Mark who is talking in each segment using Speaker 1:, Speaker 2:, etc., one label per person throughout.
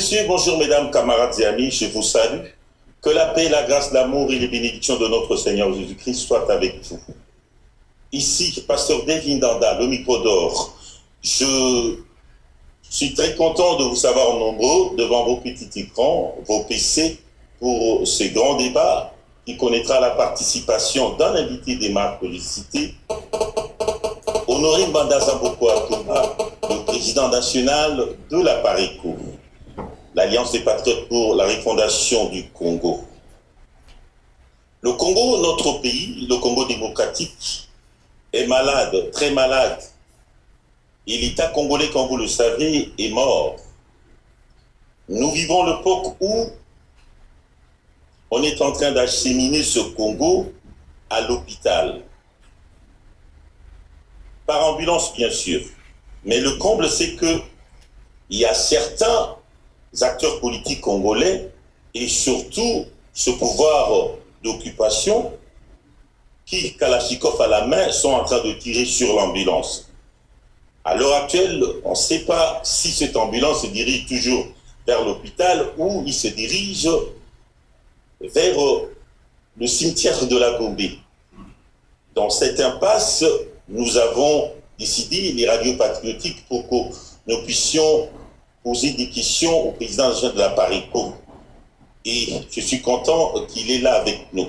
Speaker 1: messieurs, bonjour mesdames, camarades et amis, je vous salue. Que la paix, la grâce, l'amour et les bénédictions de notre Seigneur Jésus-Christ soient avec vous. Ici, pasteur David Ndanda, le micro d'or. Je suis très content de vous savoir nombreux devant vos petits écrans, vos PC, pour ce grand débat qui connaîtra la participation d'un invité des marques que j'ai cité, Honoré Mbanda Samboko Atumba, le président national de la PARECO, l'Alliance des patriotes pour la refondation du Congo. Le Congo, notre pays, le Congo démocratique, est malade, très malade. Et l'État congolais, comme vous le savez, est mort. Nous vivons l'époque où on est en train d'acheminer ce Congo à l'hôpital. Par ambulance, bien sûr. Mais le comble, c'est qu'il y a certains acteurs politiques congolais et surtout ce pouvoir d'occupation qui, Kalachnikov à la main, sont en train de tirer sur l'ambulance. À l'heure actuelle, on ne sait pas si cette ambulance se dirige toujours vers l'hôpital ou il se dirige vers le cimetière de la Gombe. Dans cette impasse, nous avons décidé, les radios patriotiques, pour que nous puissions poser des questions au président de la PARECO. Et je suis content qu'il est là avec nous.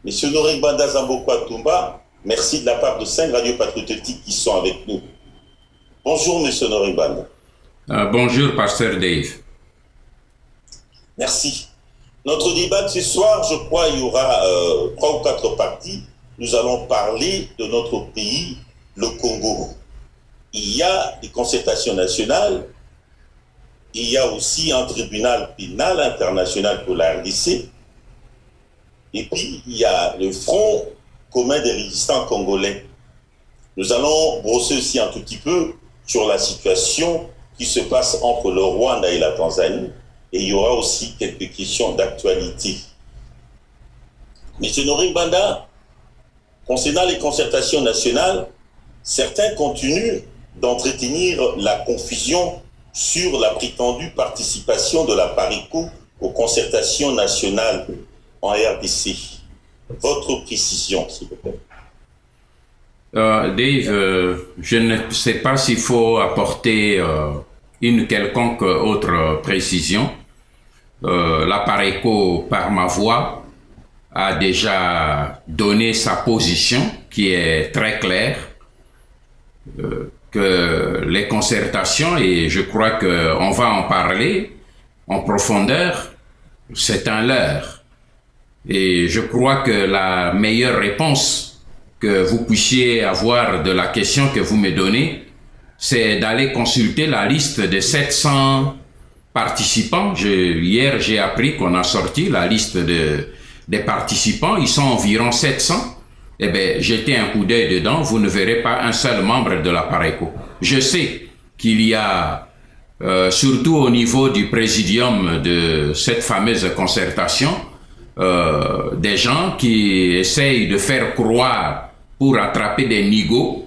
Speaker 1: Monsieur Honoré Mbanda Samboko Atumba, merci de la part de 5 radios patriotiques qui sont avec nous. Bonjour, monsieur Honoré Mbanda.
Speaker 2: Bonjour, pasteur Dave.
Speaker 1: Merci. Notre débat de ce soir, je crois, il y aura 3 ou 4 parties. Nous allons parler de notre pays, le Congo. Il y a des concertations nationales, il y a aussi un tribunal pénal international pour la RDC, et puis il y a le Front commun des résistants congolais. Nous allons brosser aussi un tout petit peu sur la situation qui se passe entre le Rwanda et la Tanzanie, et il y aura aussi quelques questions d'actualité. Monsieur Honoré Mbanda, concernant les concertations nationales, certains continuent d'entretenir la confusion sur la prétendue participation de la PARECO aux concertations nationales en RDC. Votre précision, s'il vous plaît.
Speaker 2: Dave, je ne sais pas s'il faut apporter une quelconque autre précision. La PARECO, par ma voix, a déjà donné sa position qui est très claire, que les concertations, et je crois qu'on va en parler en profondeur, c'est un leurre. Et je crois que la meilleure réponse que vous puissiez avoir de la question que vous me donnez, c'est d'aller consulter la liste des 700 participants. Hier, j'ai appris qu'on a sorti la liste des participants. Ils sont environ 700. Eh bien, jetez un coup d'œil dedans, vous ne verrez pas un seul membre de la PARECO. Je sais qu'il y a, surtout au niveau du présidium de cette fameuse concertation, des gens qui essayent de faire croire pour attraper des nigauds,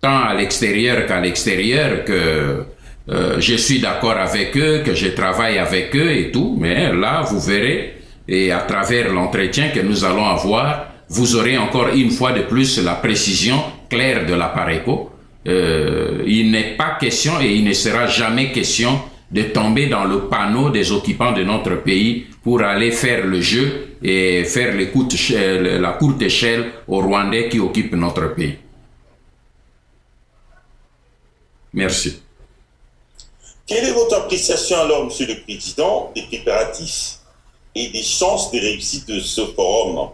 Speaker 2: tant à l'extérieur qu'à l'extérieur, que je suis d'accord avec eux, que je travaille avec eux et tout, mais là, vous verrez, et à travers l'entretien que nous allons avoir, vous aurez encore une fois de plus la précision claire de la PARECO. Il n'est pas question et il ne sera jamais question de tomber dans le panneau des occupants de notre pays pour aller faire le jeu et faire la courte échelle aux Rwandais qui occupent notre pays. Merci.
Speaker 1: Quelle est votre appréciation alors, Monsieur le Président, des préparatifs et des chances de réussite de ce forum?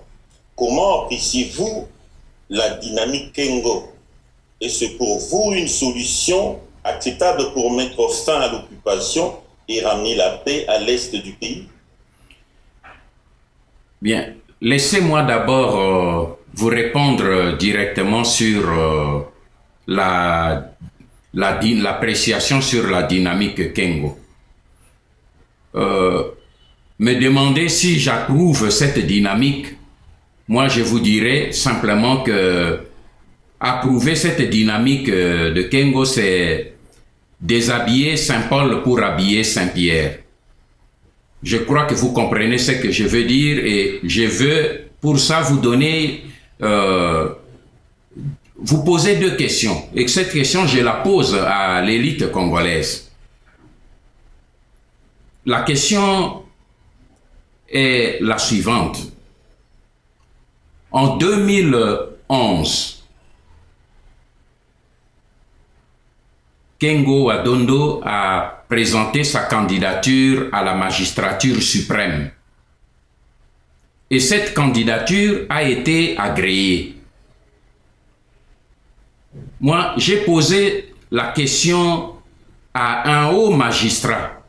Speaker 1: Comment appréciez-vous la dynamique Kengo? Est-ce pour vous une solution acceptable pour mettre fin à l'occupation et ramener la paix à l'est du pays?
Speaker 2: Bien, laissez-moi d'abord vous répondre directement sur l'appréciation sur la dynamique Kengo. Me demander si j'approuve cette dynamique. Moi, je vous dirais simplement que approuver cette dynamique de Kengo, c'est déshabiller Saint Paul pour habiller Saint Pierre. Je crois que vous comprenez ce que je veux dire et je veux pour ça vous donner, vous poser deux questions. Et cette question, je la pose à l'élite congolaise. La question est la suivante. En 2011, Kengo Adondo a présenté sa candidature à la magistrature suprême. Et cette candidature a été agréée. Moi, j'ai posé la question à un haut magistrat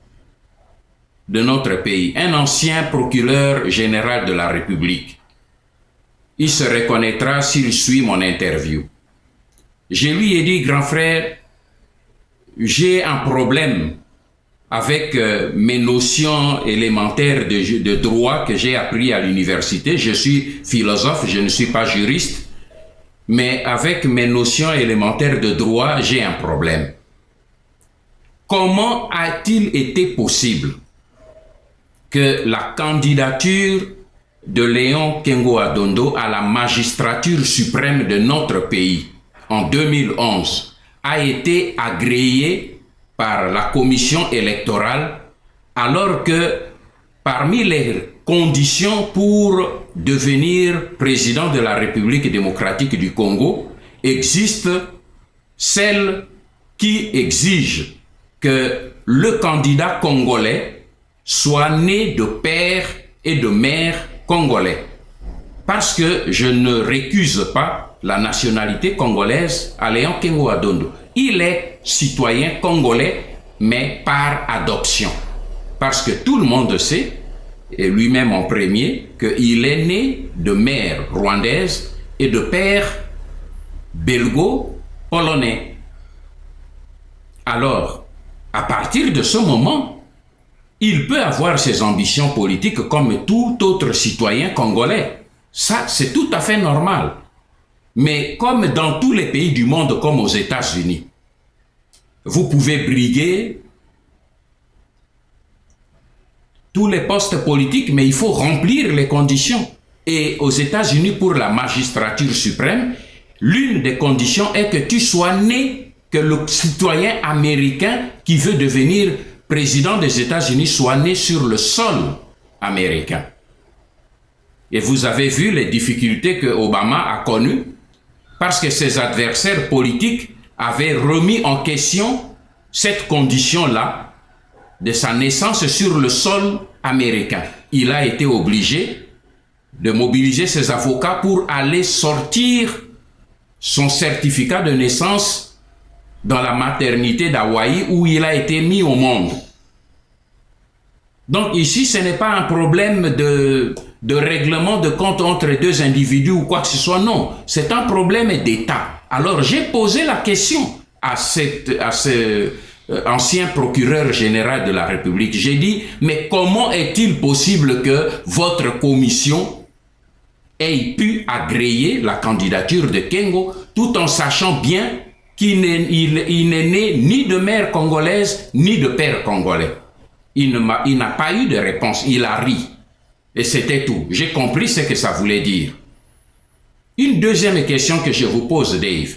Speaker 2: de notre pays, un ancien procureur général de la République. Il se reconnaîtra s'il suit mon interview. Je lui ai dit, grand frère, j'ai un problème avec mes notions élémentaires de droit que j'ai appris à l'université. Je suis philosophe, je ne suis pas juriste, mais avec mes notions élémentaires de droit, j'ai un problème. Comment a-t-il été possible que la candidature de Léon Kengo Adondo à la magistrature suprême de notre pays en 2011 a été agréée par la commission électorale, alors que parmi les conditions pour devenir président de la République démocratique du Congo existe celle qui exige que le candidat congolais soit né de père et de mère congolais. Parce que je ne récuse pas la nationalité congolaise à Léon Kengo Adondo. Il est citoyen congolais, mais par adoption. Parce que tout le monde sait, et lui-même en premier, qu'il est né de mère rwandaise et de père belgo-polonais. Alors, à partir de ce moment, il peut avoir ses ambitions politiques comme tout autre citoyen congolais. Ça, c'est tout à fait normal. Mais comme dans tous les pays du monde, comme aux États-Unis, vous pouvez briguer tous les postes politiques, mais il faut remplir les conditions. Et aux États-Unis, pour la magistrature suprême, l'une des conditions est que tu sois né, que le citoyen américain qui veut devenir président des États-Unis soit né sur le sol américain. Et vous avez vu les difficultés que Obama a connues parce que ses adversaires politiques avaient remis en question cette condition-là de sa naissance sur le sol américain. Il a été obligé de mobiliser ses avocats pour aller sortir son certificat de naissance dans la maternité d'Hawaï où il a été mis au monde. Donc ici, ce n'est pas un problème de règlement de compte entre deux individus ou quoi que ce soit, non. C'est un problème d'État. Alors j'ai posé la question à ce ancien procureur général de la République. J'ai dit, mais comment est-il possible que votre commission ait pu agréer la candidature de Kengo tout en sachant bien qu'il n'est né ni de mère congolaise ni de père congolais? Il n'a pas eu de réponse, il a ri. Et c'était tout. J'ai compris ce que ça voulait dire. Une deuxième question que je vous pose, Dave.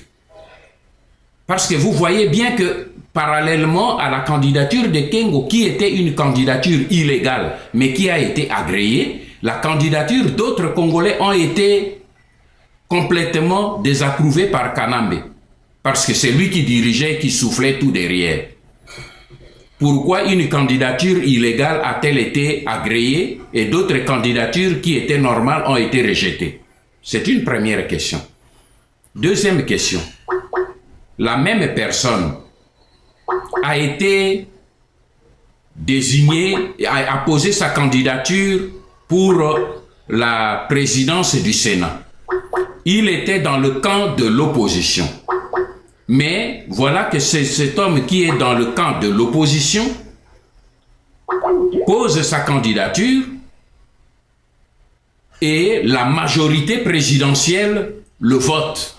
Speaker 2: Parce que vous voyez bien que parallèlement à la candidature de Kengo, qui était une candidature illégale, mais qui a été agréée, la candidature d'autres Congolais ont été complètement désapprouvées par Kanambe. Parce que c'est lui qui dirigeait et qui soufflait tout derrière. Pourquoi une candidature illégale a-t-elle été agréée et d'autres candidatures qui étaient normales ont été rejetées? C'est une première question. Deuxième question. La même personne a été désignée, a posé sa candidature pour la présidence du Sénat. Il était dans le camp de l'opposition. Mais voilà que c'est cet homme qui est dans le camp de l'opposition pose sa candidature et la majorité présidentielle le vote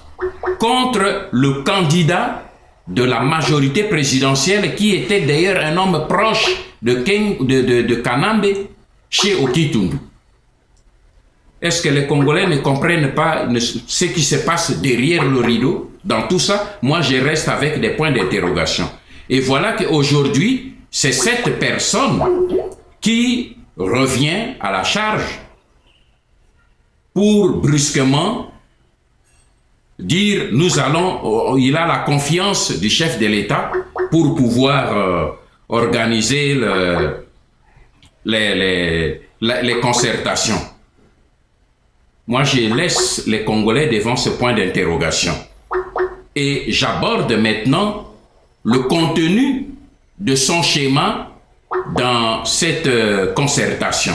Speaker 2: contre le candidat de la majorité présidentielle qui était d'ailleurs un homme proche de Kanambe chez Okitundu. Est-ce que les Congolais ne comprennent pas ce qui se passe derrière le rideau dans tout ça? Moi, je reste avec des points d'interrogation. Et voilà qu'aujourd'hui, c'est cette personne qui revient à la charge pour brusquement dire nous allons, il a la confiance du chef de l'État pour pouvoir organiser les concertations. Moi, je laisse les Congolais devant ce point d'interrogation. Et j'aborde maintenant le contenu de son schéma dans cette concertation.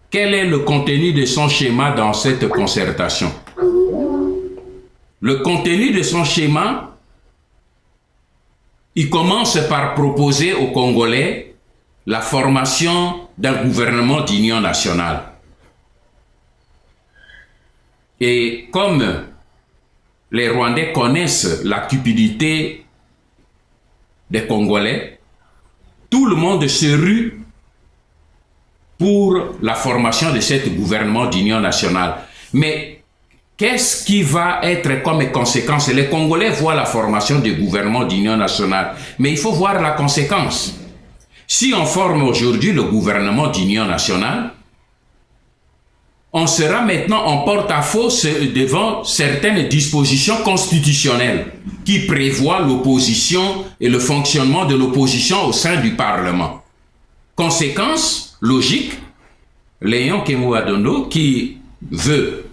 Speaker 2: Quel est le contenu de son schéma dans cette concertation? Le contenu de son schéma, il commence par proposer aux Congolais la formation d'un gouvernement d'union nationale. Et comme les Rwandais connaissent la cupidité des Congolais, tout le monde se rue pour la formation de ce gouvernement d'union nationale. Mais qu'est-ce qui va être comme conséquence? Les Congolais voient la formation du gouvernement d'union nationale, mais il faut voir la conséquence. Si on forme aujourd'hui le gouvernement d'union nationale, on sera maintenant en porte-à-faux devant certaines dispositions constitutionnelles qui prévoient l'opposition et le fonctionnement de l'opposition au sein du Parlement. Conséquence logique, Léon Kemoadondo, qui veut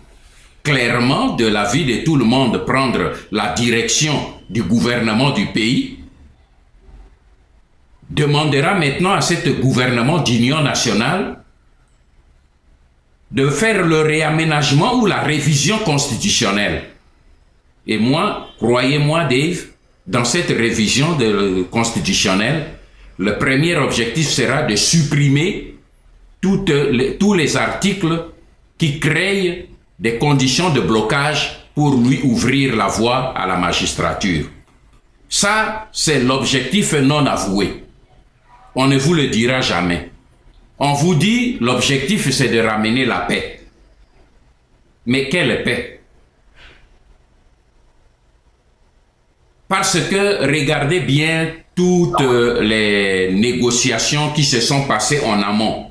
Speaker 2: clairement, de l'avis de tout le monde, prendre la direction du gouvernement du pays, demandera maintenant à ce gouvernement d'union nationale de faire le réaménagement ou la révision constitutionnelle. Et moi, croyez-moi Dave, dans cette révision constitutionnelle, le premier objectif sera de supprimer tous les articles qui créent des conditions de blocage pour lui ouvrir la voie à la magistrature. Ça, c'est l'objectif non avoué. On ne vous le dira jamais. On vous dit, l'objectif, c'est de ramener la paix. Mais quelle paix? Parce que regardez bien toutes les négociations qui se sont passées en amont.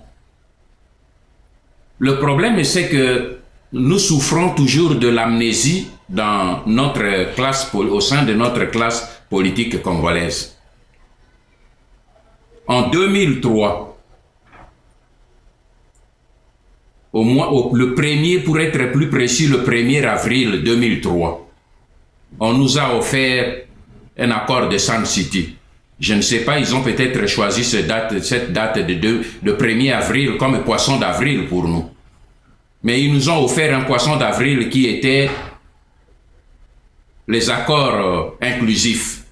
Speaker 2: Le problème, c'est que nous souffrons toujours de l'amnésie dans notre classe, au sein de notre classe politique congolaise. En 2003, le premier, pour être plus précis, le 1er avril 2003, on nous a offert un accord de Sun City. Je ne sais pas, ils ont peut-être choisi cette date de 1er avril comme poisson d'avril pour nous. Mais ils nous ont offert un poisson d'avril qui était les accords inclusifs.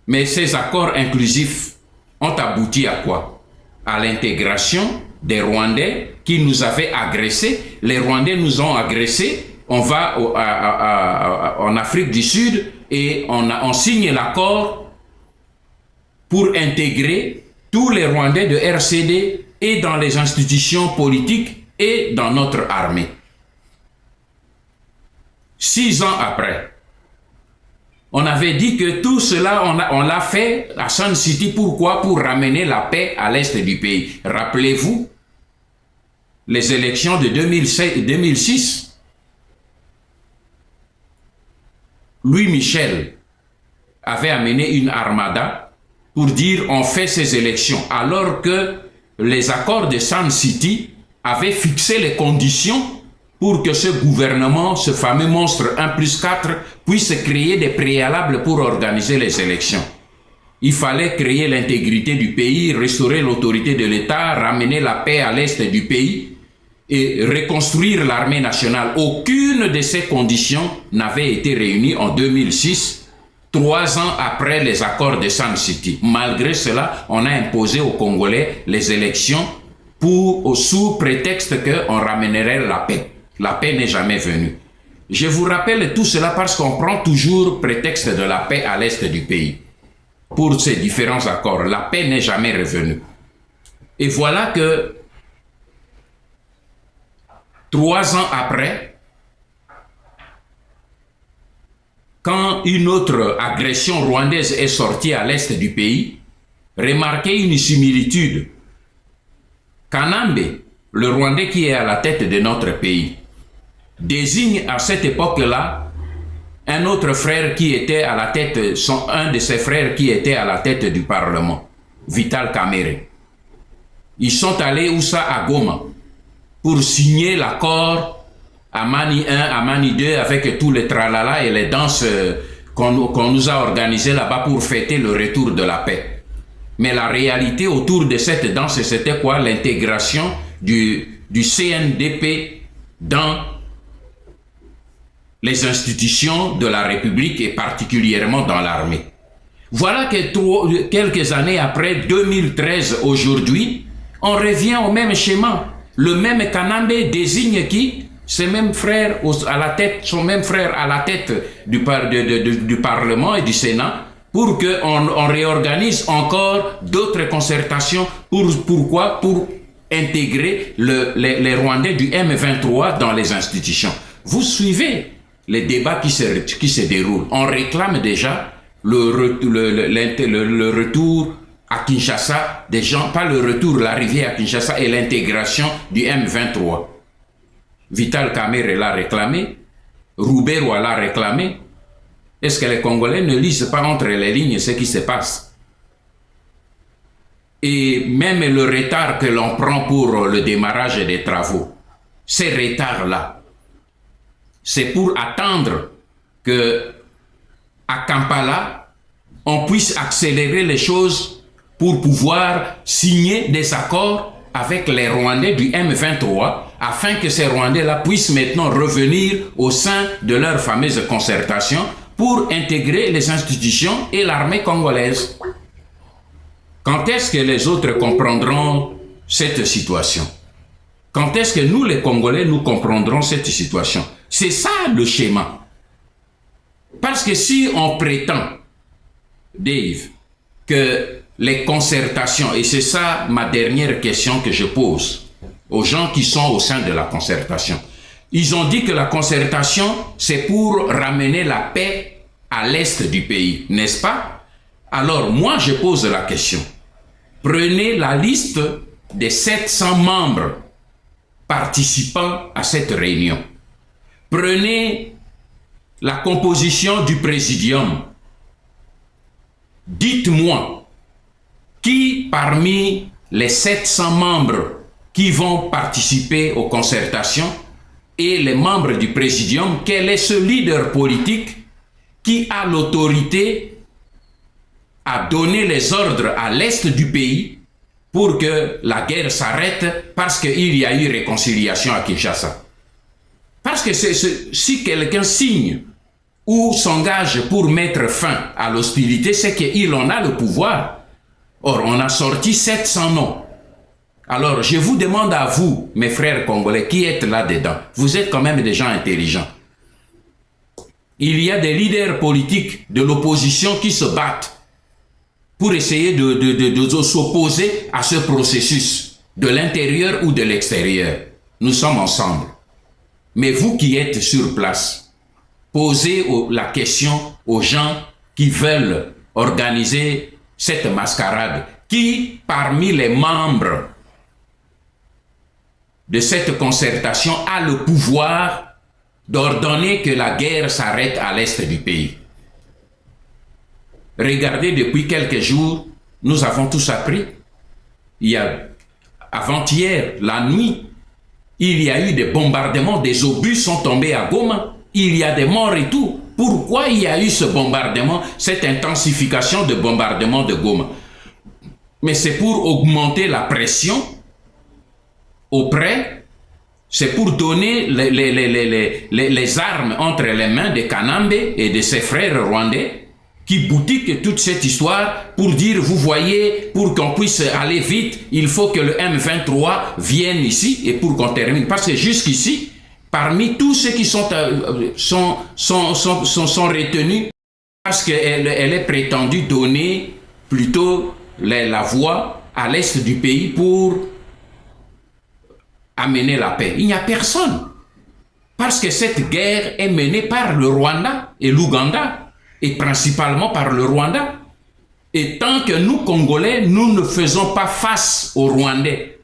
Speaker 2: Mais ces accords inclusifs ont abouti à quoi? À l'intégration des Rwandais qui nous avaient agressés. Les Rwandais nous ont agressés. On va en Afrique du Sud et on signe l'accord pour intégrer tous les Rwandais de RCD et dans les institutions politiques et dans notre armée. 6 ans après, on avait dit que tout cela, on l'a fait à Sun City. Pourquoi? Pour ramener la paix à l'est du pays. Rappelez-vous les élections de 2006. Louis Michel avait amené une armada pour dire on fait ces élections, alors que les accords de Sun City avaient fixé les conditions pour que ce gouvernement, ce fameux monstre 1+4, puisse créer des préalables pour organiser les élections. Il fallait créer l'intégrité du pays, restaurer l'autorité de l'État, ramener la paix à l'est du pays et reconstruire l'armée nationale. Aucune de ces conditions n'avait été réunie en 2006, 3 ans après les accords de Sun City. Malgré cela, on a imposé aux Congolais les élections sous prétexte qu'on ramènerait la paix. La paix n'est jamais venue. Je vous rappelle tout cela parce qu'on prend toujours prétexte de la paix à l'est du pays. Pour ces différents accords, la paix n'est jamais revenue. Et voilà que 3 ans après, quand une autre agression rwandaise est sortie à l'est du pays, remarquez une similitude. Kanambe, le Rwandais qui est à la tête de notre pays, désigne à cette époque-là un autre frère qui était à la tête, un de ses frères qui était à la tête du Parlement, Vital Kamerhe. Ils sont allés où ça, à Goma, pour signer l'accord à Mani 1, à Mani 2, avec tous les tralala et les danses qu'on nous a organisées là-bas pour fêter le retour de la paix. Mais la réalité autour de cette danse, c'était quoi? L'intégration du CNDP dans les institutions de la République et particulièrement dans l'armée. Voilà que quelques années après, 2013 aujourd'hui, on revient au même schéma. Le même Kanambe désigne qui? Ses mêmes frères à la tête, son même frère à la tête du Parlement et du Sénat, pour qu'on réorganise encore d'autres concertations. Pourquoi? Pour intégrer les Rwandais du M23 dans les institutions. Vous suivez les débats qui se déroulent. On réclame déjà le retour à Kinshasa des gens, pas le retour, l'arrivée à Kinshasa et l'intégration du M23. Vital Kamerhe l'a réclamé, Roubero l'a réclamé. Est-ce que les Congolais ne lisent pas entre les lignes ce qui se passe? Et même le retard que l'on prend pour le démarrage des travaux, ces retards-là, c'est pour attendre que à Kampala, on puisse accélérer les choses pour pouvoir signer des accords avec les Rwandais du M23 afin que ces Rwandais-là puissent maintenant revenir au sein de leur fameuse concertation pour intégrer les institutions et l'armée congolaise. Quand est-ce que les autres comprendront cette situation? Quand est-ce que nous, les Congolais, nous comprendrons cette situation? C'est ça le schéma. Parce que si on prétend, Dave, que les concertations, et c'est ça ma dernière question que je pose aux gens qui sont au sein de la concertation, ils ont dit que la concertation, c'est pour ramener la paix à l'est du pays, n'est-ce pas? Alors moi, je pose la question. Prenez la liste des 700 membres participant à cette réunion. Prenez la composition du présidium. Dites-moi, qui parmi les 700 membres qui vont participer aux concertations et les membres du présidium, quel est ce leader politique qui a l'autorité à donner les ordres à l'est du pays pour que la guerre s'arrête parce qu'il y a eu réconciliation à Kinshasa? Parce que si quelqu'un signe ou s'engage pour mettre fin à l'hostilité, c'est qu'il en a le pouvoir. Or, on a sorti 700 noms. Alors, je vous demande à vous, mes frères congolais, qui êtes là-dedans, vous êtes quand même des gens intelligents. Il y a des leaders politiques de l'opposition qui se battent pour essayer de s'opposer à ce processus, de l'intérieur ou de l'extérieur. Nous sommes ensemble. Mais vous qui êtes sur place, posez la question aux gens qui veulent organiser cette mascarade. Qui, parmi les membres de cette concertation, a le pouvoir d'ordonner que la guerre s'arrête à l'est du pays? Regardez, depuis quelques jours, nous avons tous appris. Il y a avant-hier, la nuit, il y a eu des bombardements, des obus sont tombés à Goma. Il y a des morts et tout. Pourquoi il y a eu ce bombardement, cette intensification de bombardement de Goma? Mais c'est pour augmenter la pression auprès, c'est pour donner les armes entre les mains de Kanambe et de ses frères rwandais qui boutiquent toute cette histoire pour dire, vous voyez, pour qu'on puisse aller vite, il faut que le M23 vienne ici et pour qu'on termine. Parce que jusqu'ici, parmi tous ceux qui sont retenus parce qu'elle est prétendue donner plutôt la voie à l'est du pays pour amener la paix. Il n'y a personne. Parce que cette guerre est menée par le Rwanda et l'Ouganda, et principalement par le Rwanda. Et tant que nous, Congolais, nous ne faisons pas face aux Rwandais,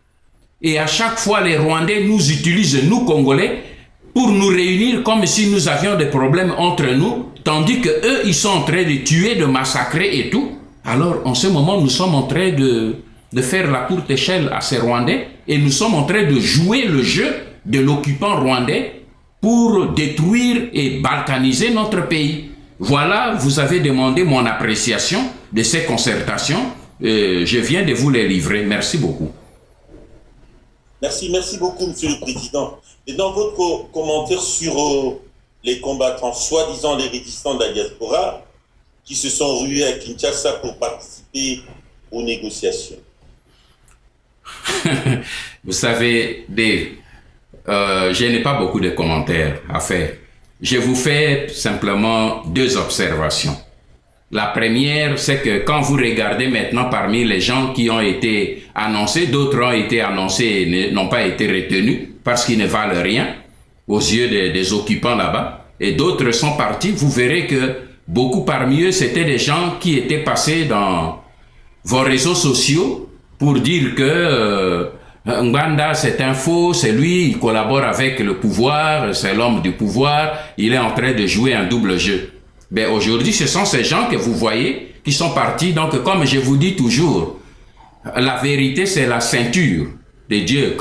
Speaker 2: et à chaque fois les Rwandais nous utilisent, nous, Congolais, pour nous réunir comme si nous avions des problèmes entre nous, tandis que eux, ils sont en train de tuer, de massacrer et tout. Alors, en ce moment, nous sommes en train de faire la courte échelle à ces Rwandais, et nous sommes en train de jouer le jeu de l'occupant rwandais pour détruire et balkaniser notre pays. Voilà, vous avez demandé mon appréciation de ces concertations. Je viens de vous les livrer. Merci beaucoup.
Speaker 1: Merci beaucoup, Monsieur le Président. Et dans votre commentaire sur les combattants, soi-disant les résistants de la diaspora, qui se sont rués à Kinshasa pour participer aux négociations.
Speaker 2: Vous savez, je n'ai pas beaucoup de commentaires à faire. Je vous fais simplement 2 observations. La première, c'est que quand vous regardez maintenant parmi les gens qui ont été annoncés, d'autres ont été annoncés et n'ont pas été retenus parce qu'ils ne valent rien aux yeux des occupants là-bas, et d'autres sont partis. Vous verrez que beaucoup parmi eux, c'était des gens qui étaient passés dans vos réseaux sociaux pour dire que Nganda, c'est un faux, c'est lui, il collabore avec le pouvoir, c'est l'homme du pouvoir, il est en train de jouer un double jeu. Mais aujourd'hui, ce sont ces gens que vous voyez qui sont partis. Donc, comme je vous dis toujours, la vérité, c'est la ceinture de Dieu.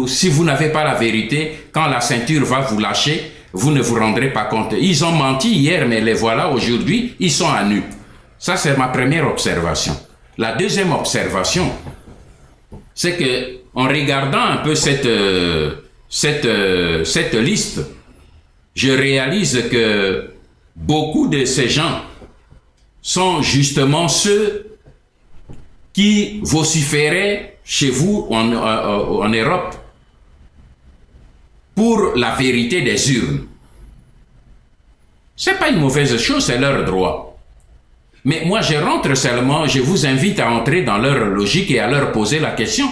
Speaker 2: Si vous n'avez pas la vérité, quand la ceinture va vous lâcher, vous ne vous rendrez pas compte. Ils ont menti hier, mais les voilà aujourd'hui, ils sont à nu. Ça, c'est ma première observation. La deuxième observation, c'est que en regardant un peu cette liste, je réalise que beaucoup de ces gens sont justement ceux qui vociféraient chez vous en Europe pour la vérité des urnes. C'est pas une mauvaise chose, c'est leur droit. Mais moi, je vous invite à entrer dans leur logique et à leur poser la question.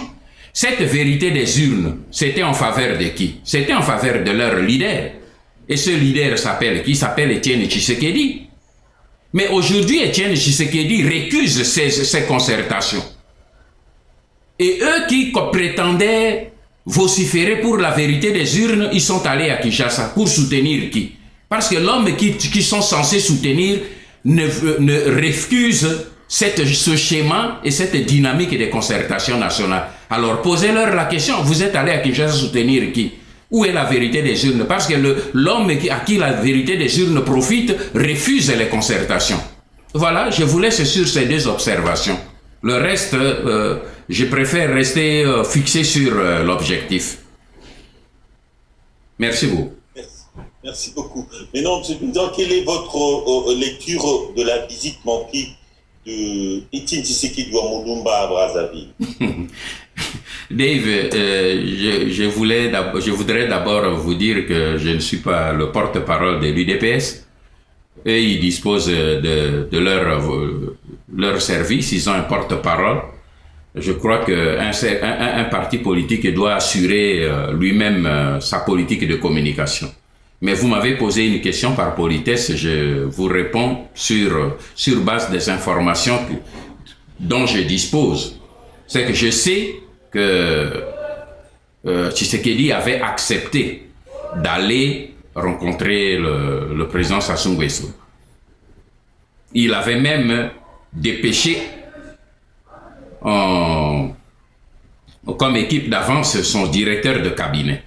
Speaker 2: Cette vérité des urnes, c'était en faveur de qui? C'était en faveur de leur leader. Et ce leader s'appelle qui? S'appelle Étienne Tshisekedi. Mais aujourd'hui, Étienne Tshisekedi récuse ces concertations. Et eux qui prétendaient vociférer pour la vérité des urnes, ils sont allés à Kinshasa pour soutenir qui? Parce que l'homme qui sont censés soutenir ne refuse ce schéma et cette dynamique de concertation nationale. Alors posez-leur la question, vous êtes allé à Kinshasa soutenir qui? Où est la vérité des urnes? Parce que l'homme à qui la vérité des urnes profite refuse les concertations. Voilà, je vous laisse sur ces 2 observations. Le reste, je préfère rester fixé sur l'objectif. Merci beaucoup.
Speaker 1: Merci beaucoup. Maintenant, M. le Président, quelle est votre lecture de la visite manquée de Étienne Tshisekedi à Mulumba à Brazzaville?
Speaker 2: Dave, je voudrais d'abord vous dire que je ne suis pas le porte-parole de l'UDPS. Eux, ils disposent de leur service, ils ont un porte-parole. Je crois qu'un parti politique doit assurer lui-même sa politique de communication. Mais vous m'avez posé une question par politesse, je vous réponds sur base des informations dont je dispose. C'est que je sais que Tshisekedi avait accepté d'aller rencontrer le président Sassou Nguesso. Il avait même dépêché comme équipe d'avance son directeur de cabinet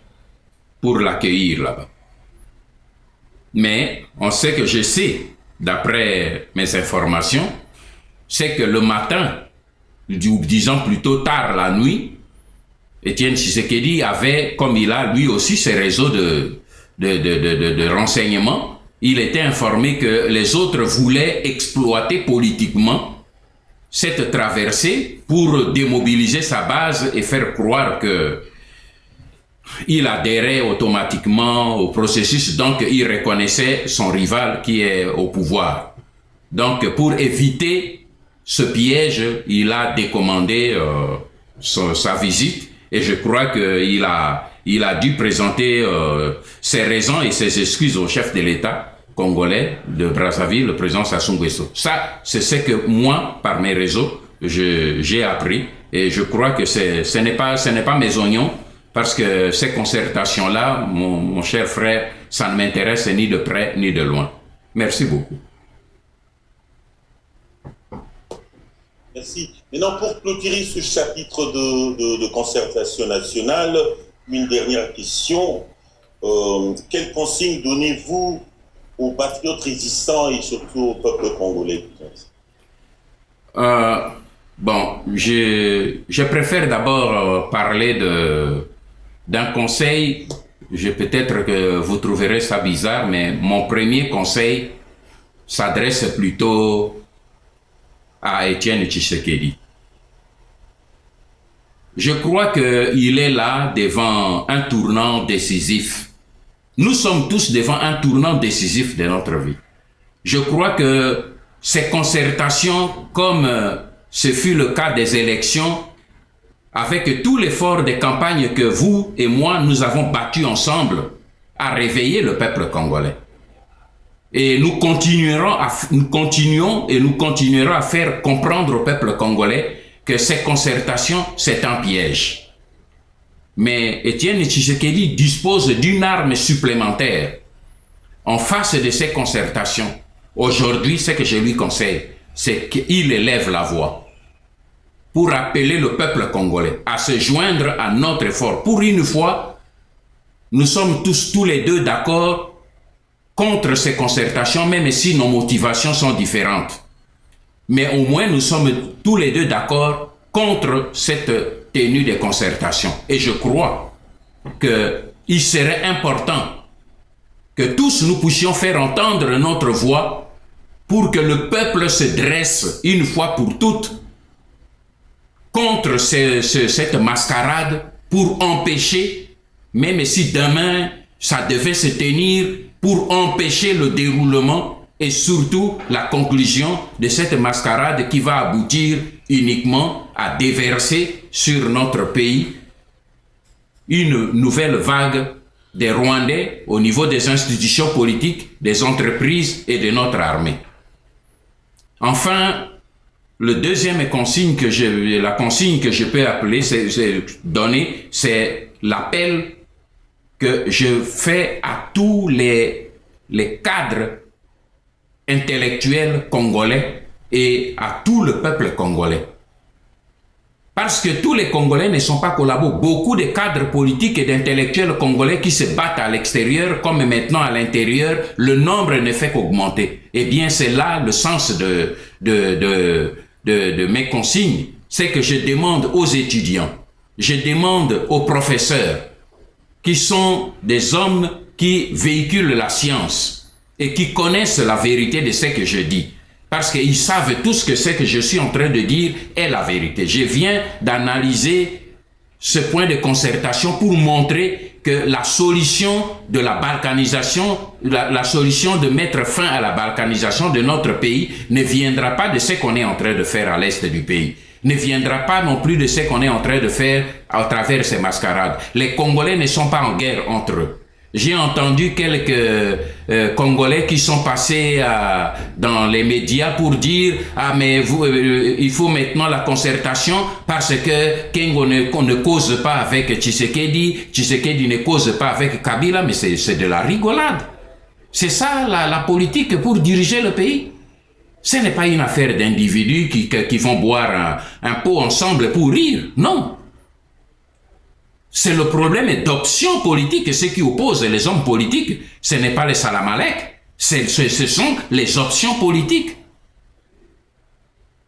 Speaker 2: pour l'accueillir là-bas. Mais on sait que je sais, d'après mes informations, c'est que le matin, disons plutôt tard la nuit, Étienne Tshisekedi avait, comme il a lui aussi ses réseaux de renseignements, il était informé que les autres voulaient exploiter politiquement cette traversée pour démobiliser sa base et faire croire que il adhérait automatiquement au processus, donc il reconnaissait son rival qui est au pouvoir. Donc pour éviter ce piège, il a décommandé sa visite et je crois qu'il a dû présenter ses raisons et ses excuses au chef de l'État congolais de Brazzaville, le président Sassou Nguesso. Ça, c'est ce que moi, par mes réseaux, j'ai appris et je crois que ce n'est pas mes oignons, parce que ces concertations-là, mon cher frère, ça ne m'intéresse ni de près ni de loin. Merci beaucoup.
Speaker 1: Merci. Maintenant, pour clôturer ce chapitre de concertation nationale, une dernière question. Quelle consigne donnez-vous aux patriotes résistants et surtout au peuple congolais?
Speaker 2: Bon, je préfère d'abord parler d'un conseil. Peut-être que vous trouverez ça bizarre, mais mon premier conseil s'adresse plutôt à Étienne Tshisekedi. Je crois qu'il est là devant un tournant décisif. Nous sommes tous devant un tournant décisif de notre vie. Je crois que ces concertations, comme ce fut le cas des élections, avec tout l'effort de campagne que vous et moi, nous avons battu ensemble, à réveiller le peuple congolais. Et nous continuons à faire comprendre au peuple congolais que ces concertations, c'est un piège. Mais Étienne Tshisekedi dispose d'une arme supplémentaire en face de ces concertations. Aujourd'hui, ce que je lui conseille, c'est qu'il élève la voix pour appeler le peuple congolais à se joindre à notre effort. Pour une fois, nous sommes tous les deux d'accord contre ces concertations, même si nos motivations sont différentes. Mais au moins, nous sommes tous les deux d'accord contre cette tenue de concertation. Et je crois qu'il serait important que tous nous puissions faire entendre notre voix pour que le peuple se dresse une fois pour toutes contre cette mascarade, pour empêcher, même si demain ça devait se tenir, pour empêcher le déroulement et surtout la conclusion de cette mascarade qui va aboutir uniquement à déverser sur notre pays une nouvelle vague des Rwandais au niveau des institutions politiques, des entreprises et de notre armée. Enfin, la consigne que je peux appeler, c'est l'appel que je fais à tous les cadres intellectuels congolais et à tout le peuple congolais. Parce que tous les Congolais ne sont pas collabos. Beaucoup de cadres politiques et d'intellectuels congolais qui se battent à l'extérieur, comme maintenant à l'intérieur, le nombre ne fait qu'augmenter. Eh bien, c'est là le sens de mes consignes. C'est que je demande aux étudiants, je demande aux professeurs, qui sont des hommes qui véhiculent la science et qui connaissent la vérité de ce que je dis. Parce qu'ils savent tous que ce que je suis en train de dire est la vérité. Je viens d'analyser ce point de concertation pour montrer que la solution de la balkanisation, la solution de mettre fin à la balkanisation de notre pays ne viendra pas de ce qu'on est en train de faire à l'est du pays. Ne viendra pas non plus de ce qu'on est en train de faire à travers ces mascarades. Les Congolais ne sont pas en guerre entre eux. J'ai entendu quelques Congolais qui sont passés dans les médias pour dire « Ah, mais il faut maintenant la concertation parce que Kengo ne cause pas avec Tshisekedi, Tshisekedi ne cause pas avec Kabila. » Mais c'est de la rigolade. C'est ça la politique pour diriger le pays. Ce n'est pas une affaire d'individus qui vont boire un pot ensemble pour rire. Non. C'est le problème d'options politiques. Et ce qui oppose les hommes politiques, ce n'est pas les Salamalek, ce sont les options politiques.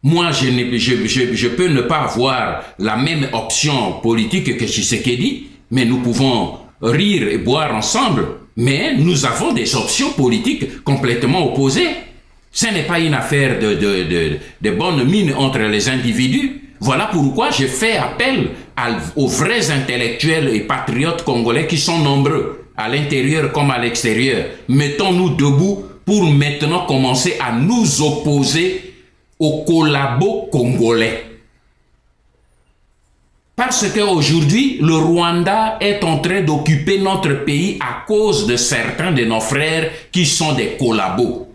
Speaker 2: Moi, je peux ne pas avoir la même option politique que Tshisekedi, mais nous pouvons rire et boire ensemble. Mais nous avons des options politiques complètement opposées. Ce n'est pas une affaire de bonne mine entre les individus. Voilà pourquoi je fais appel aux vrais intellectuels et patriotes congolais qui sont nombreux, à l'intérieur comme à l'extérieur. Mettons-nous debout pour maintenant commencer à nous opposer aux collabos congolais. Parce qu'aujourd'hui, le Rwanda est en train d'occuper notre pays à cause de certains de nos frères qui sont des collabos.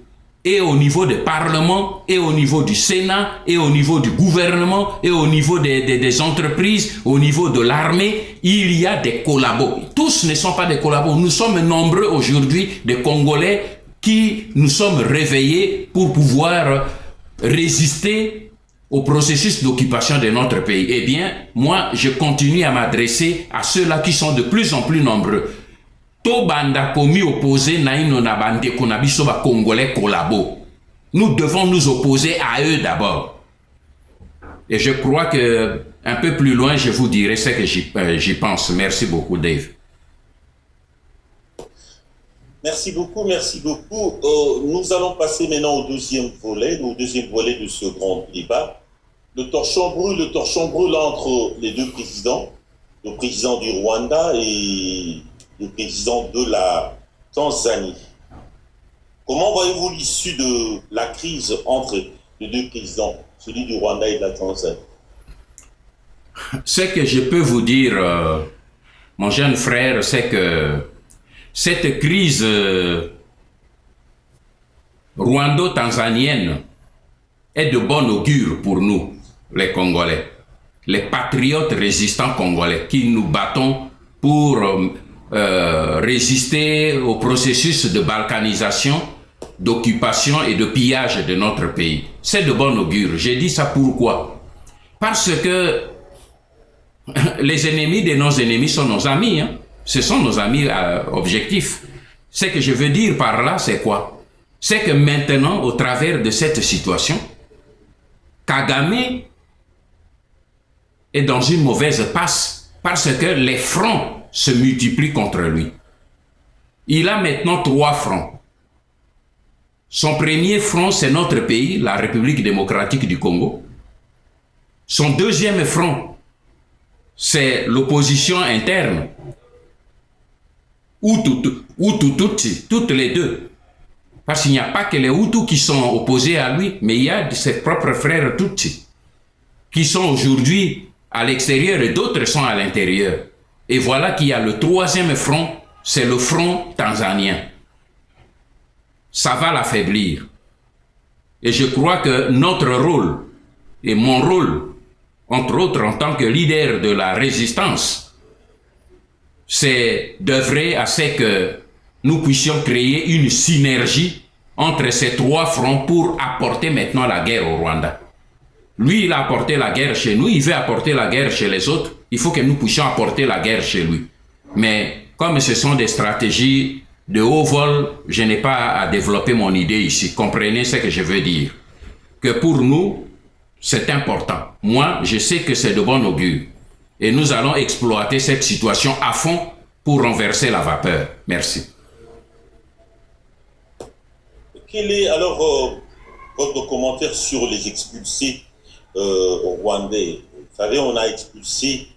Speaker 2: Et au niveau du Parlement, et au niveau du Sénat, et au niveau du gouvernement, et au niveau des entreprises, au niveau de l'armée, il y a des collabos. Tous ne sont pas des collabos. Nous sommes nombreux aujourd'hui des Congolais qui nous sommes réveillés pour pouvoir résister au processus d'occupation de notre pays. Eh bien, moi, je continue à m'adresser à ceux-là qui sont de plus en plus nombreux. Tobanda komi opposé naino na bande konabiso ba congolais collabo. Nous devons nous opposer à eux d'abord. Et je crois que un peu plus loin, je vous dirai ce que j'y pense. Merci beaucoup, Dave.
Speaker 1: Merci beaucoup, merci beaucoup. Nous allons passer maintenant au deuxième volet de ce grand débat. Le torchon brûle entre les deux présidents, le président du Rwanda et le président de la Tanzanie. Comment voyez-vous l'issue de la crise entre les deux présidents, celui du Rwanda et de la Tanzanie?
Speaker 2: Ce que je peux vous dire, mon jeune frère, c'est que cette crise rwando-tanzanienne est de bon augure pour nous, les Congolais, les patriotes résistants congolais, qui nous battons pour résister au processus de balkanisation, d'occupation et de pillage de notre pays. C'est de bon augure. J'ai dit ça pourquoi? Parce que les ennemis de nos ennemis sont nos amis. Hein? Ce sont nos amis objectifs. Ce que je veux dire par là, c'est quoi? C'est que maintenant, au travers de cette situation, Kagame est dans une mauvaise passe parce que les fronts se multiplient contre lui. Il a maintenant 3 fronts. Son premier front, c'est notre pays, la République démocratique du Congo. Son deuxième front, c'est l'opposition interne. Hutu-Tutsi, toutes les deux. Parce qu'il n'y a pas que les Hutus qui sont opposés à lui, mais il y a ses propres frères Tutsi qui sont aujourd'hui à l'extérieur et d'autres sont à l'intérieur. Et voilà qu'il y a le troisième front, c'est le front tanzanien. Ça va l'affaiblir. Et je crois que notre rôle, et mon rôle, entre autres en tant que leader de la résistance, c'est d'œuvrer à ce que nous puissions créer une synergie entre ces 3 fronts pour apporter maintenant la guerre au Rwanda. Lui, il a apporté la guerre chez nous, il veut apporter la guerre chez les autres. Il faut que nous puissions apporter la guerre chez lui. Mais comme ce sont des stratégies de haut vol, je n'ai pas à développer mon idée ici. Comprenez ce que je veux dire. Que pour nous, c'est important. Moi, je sais que c'est de bon augure. Et nous allons exploiter cette situation à fond pour renverser la vapeur. Merci.
Speaker 1: Quel est alors votre commentaire sur les expulsés rwandais? Vous savez, on a expulsé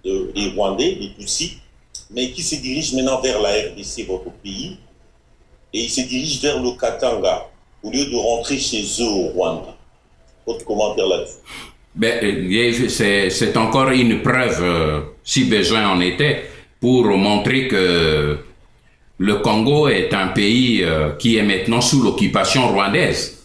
Speaker 1: les Rwandais, les Tutsis, mais qui se dirigent maintenant vers la RDC, votre pays, et ils se dirigent vers le Katanga, au lieu de rentrer chez eux au Rwanda. Votre commentaire là-dessus?
Speaker 2: C'est encore une preuve, si besoin en était, pour montrer que le Congo est un pays qui est maintenant sous l'occupation rwandaise.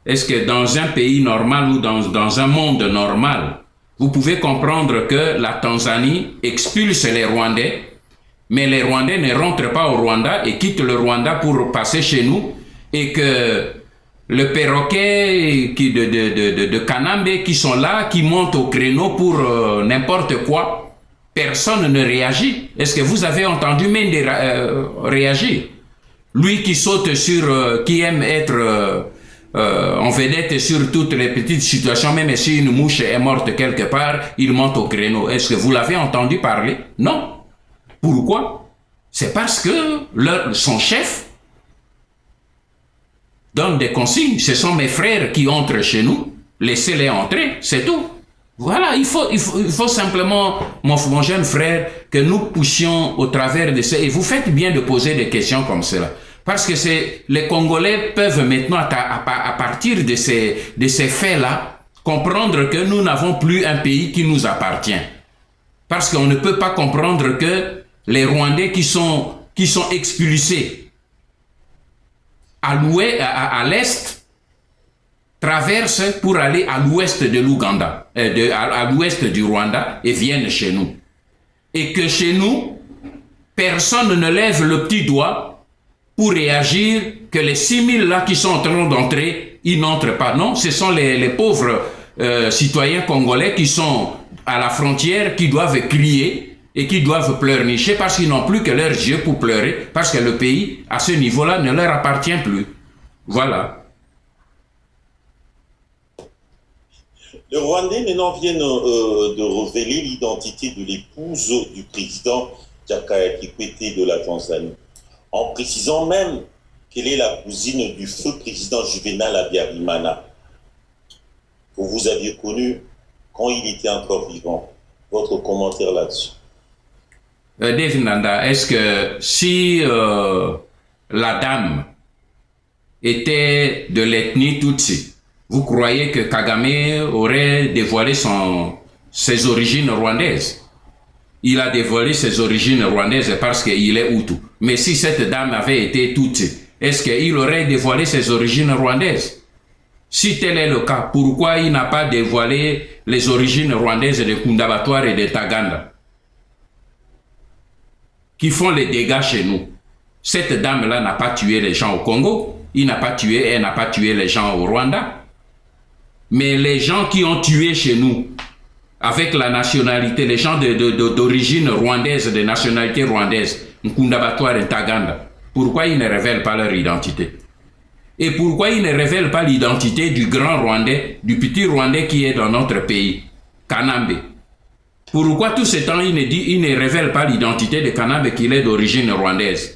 Speaker 2: Est-ce que dans un pays normal ou dans un monde normal, vous pouvez comprendre que la Tanzanie expulse les Rwandais, mais les Rwandais ne rentrent pas au Rwanda et quittent le Rwanda pour passer chez nous, et que le perroquet de Kanambe qui sont là, qui montent au créneau pour n'importe quoi, personne ne réagit. Est-ce que vous avez entendu Mende réagir? Lui qui saute sur, qui aime être en vedette sur toutes les petites situations, même si une mouche est morte quelque part, il monte au créneau. Est-ce que vous l'avez entendu parler? Non. Pourquoi? C'est parce que son chef donne des consignes. Ce sont mes frères qui entrent chez nous. Laissez-les entrer, c'est tout. Voilà, il faut simplement, mon jeune frère, que nous poussions au travers de ça. Et vous faites bien de poser des questions comme cela. Parce que les Congolais peuvent maintenant, à partir de ces faits-là, comprendre que nous n'avons plus un pays qui nous appartient. Parce qu'on ne peut pas comprendre que les Rwandais qui sont expulsés à l'est traversent pour aller à l'ouest de l'Ouganda, à l'ouest du Rwanda et viennent chez nous. Et que chez nous, personne ne lève le petit doigt pour réagir que les 6000 là qui sont en train d'entrer, ils n'entrent pas. Non, ce sont les pauvres citoyens congolais qui sont à la frontière, qui doivent crier et qui doivent pleurnicher parce qu'ils n'ont plus que leurs yeux pour pleurer, parce que le pays, à ce niveau-là, ne leur appartient plus. Voilà.
Speaker 1: Les Rwandais maintenant viennent de révéler l'identité de l'épouse du président Jakaya Kikwete de la Tanzanie, en précisant même qu'elle est la cousine du feu président Juvenal Habyarimana, que vous aviez connu quand il était encore vivant. Votre commentaire là-dessus?
Speaker 2: Dave Nanda, est-ce que si la dame était de l'ethnie Tutsi, vous croyez que Kagame aurait dévoilé ses origines rwandaises? Il a dévoilé ses origines rwandaises parce qu'il est Hutu. Mais si cette dame avait été Tutsi, est-ce qu'il aurait dévoilé ses origines rwandaises? Si tel est le cas, pourquoi il n'a pas dévoilé les origines rwandaises de Kundabatware et de Taganda, qui font les dégâts chez nous? Cette dame-là n'a pas tué les gens au Congo, elle n'a pas tué les gens au Rwanda. Mais les gens qui ont tué chez nous, avec la nationalité, les gens d'origine rwandaise, de nationalité rwandaise, Nkundabatware et Taganda, pourquoi ils ne révèlent pas leur identité? Et pourquoi ils ne révèlent pas l'identité du grand Rwandais, du petit Rwandais qui est dans notre pays, Kanambe? Pourquoi tout ce temps, ils ne révèlent pas l'identité de Kanambe, qu'il est d'origine rwandaise?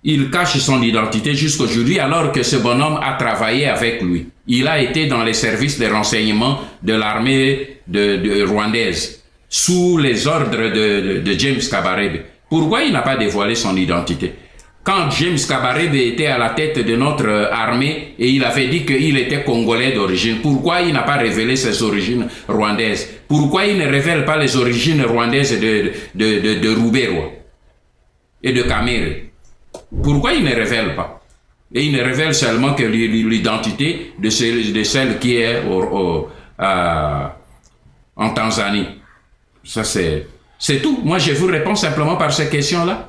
Speaker 2: Il cache son identité jusqu'aujourd'hui alors que ce bonhomme a travaillé avec lui. Il a été dans les services de renseignement de l'armée rwandaise, sous les ordres de James Kabarebe. Pourquoi il n'a pas dévoilé son identité? Quand James Kabarebe était à la tête de notre armée et il avait dit qu'il était congolais d'origine, pourquoi il n'a pas révélé ses origines rwandaises? Pourquoi il ne révèle pas les origines rwandaises de Ruberwa et de Kamere? Pourquoi il ne révèle pas? Et il ne révèle seulement que l'identité de celle qui est en Tanzanie. Ça, c'est tout. Moi, je vous réponds simplement par ces questions-là.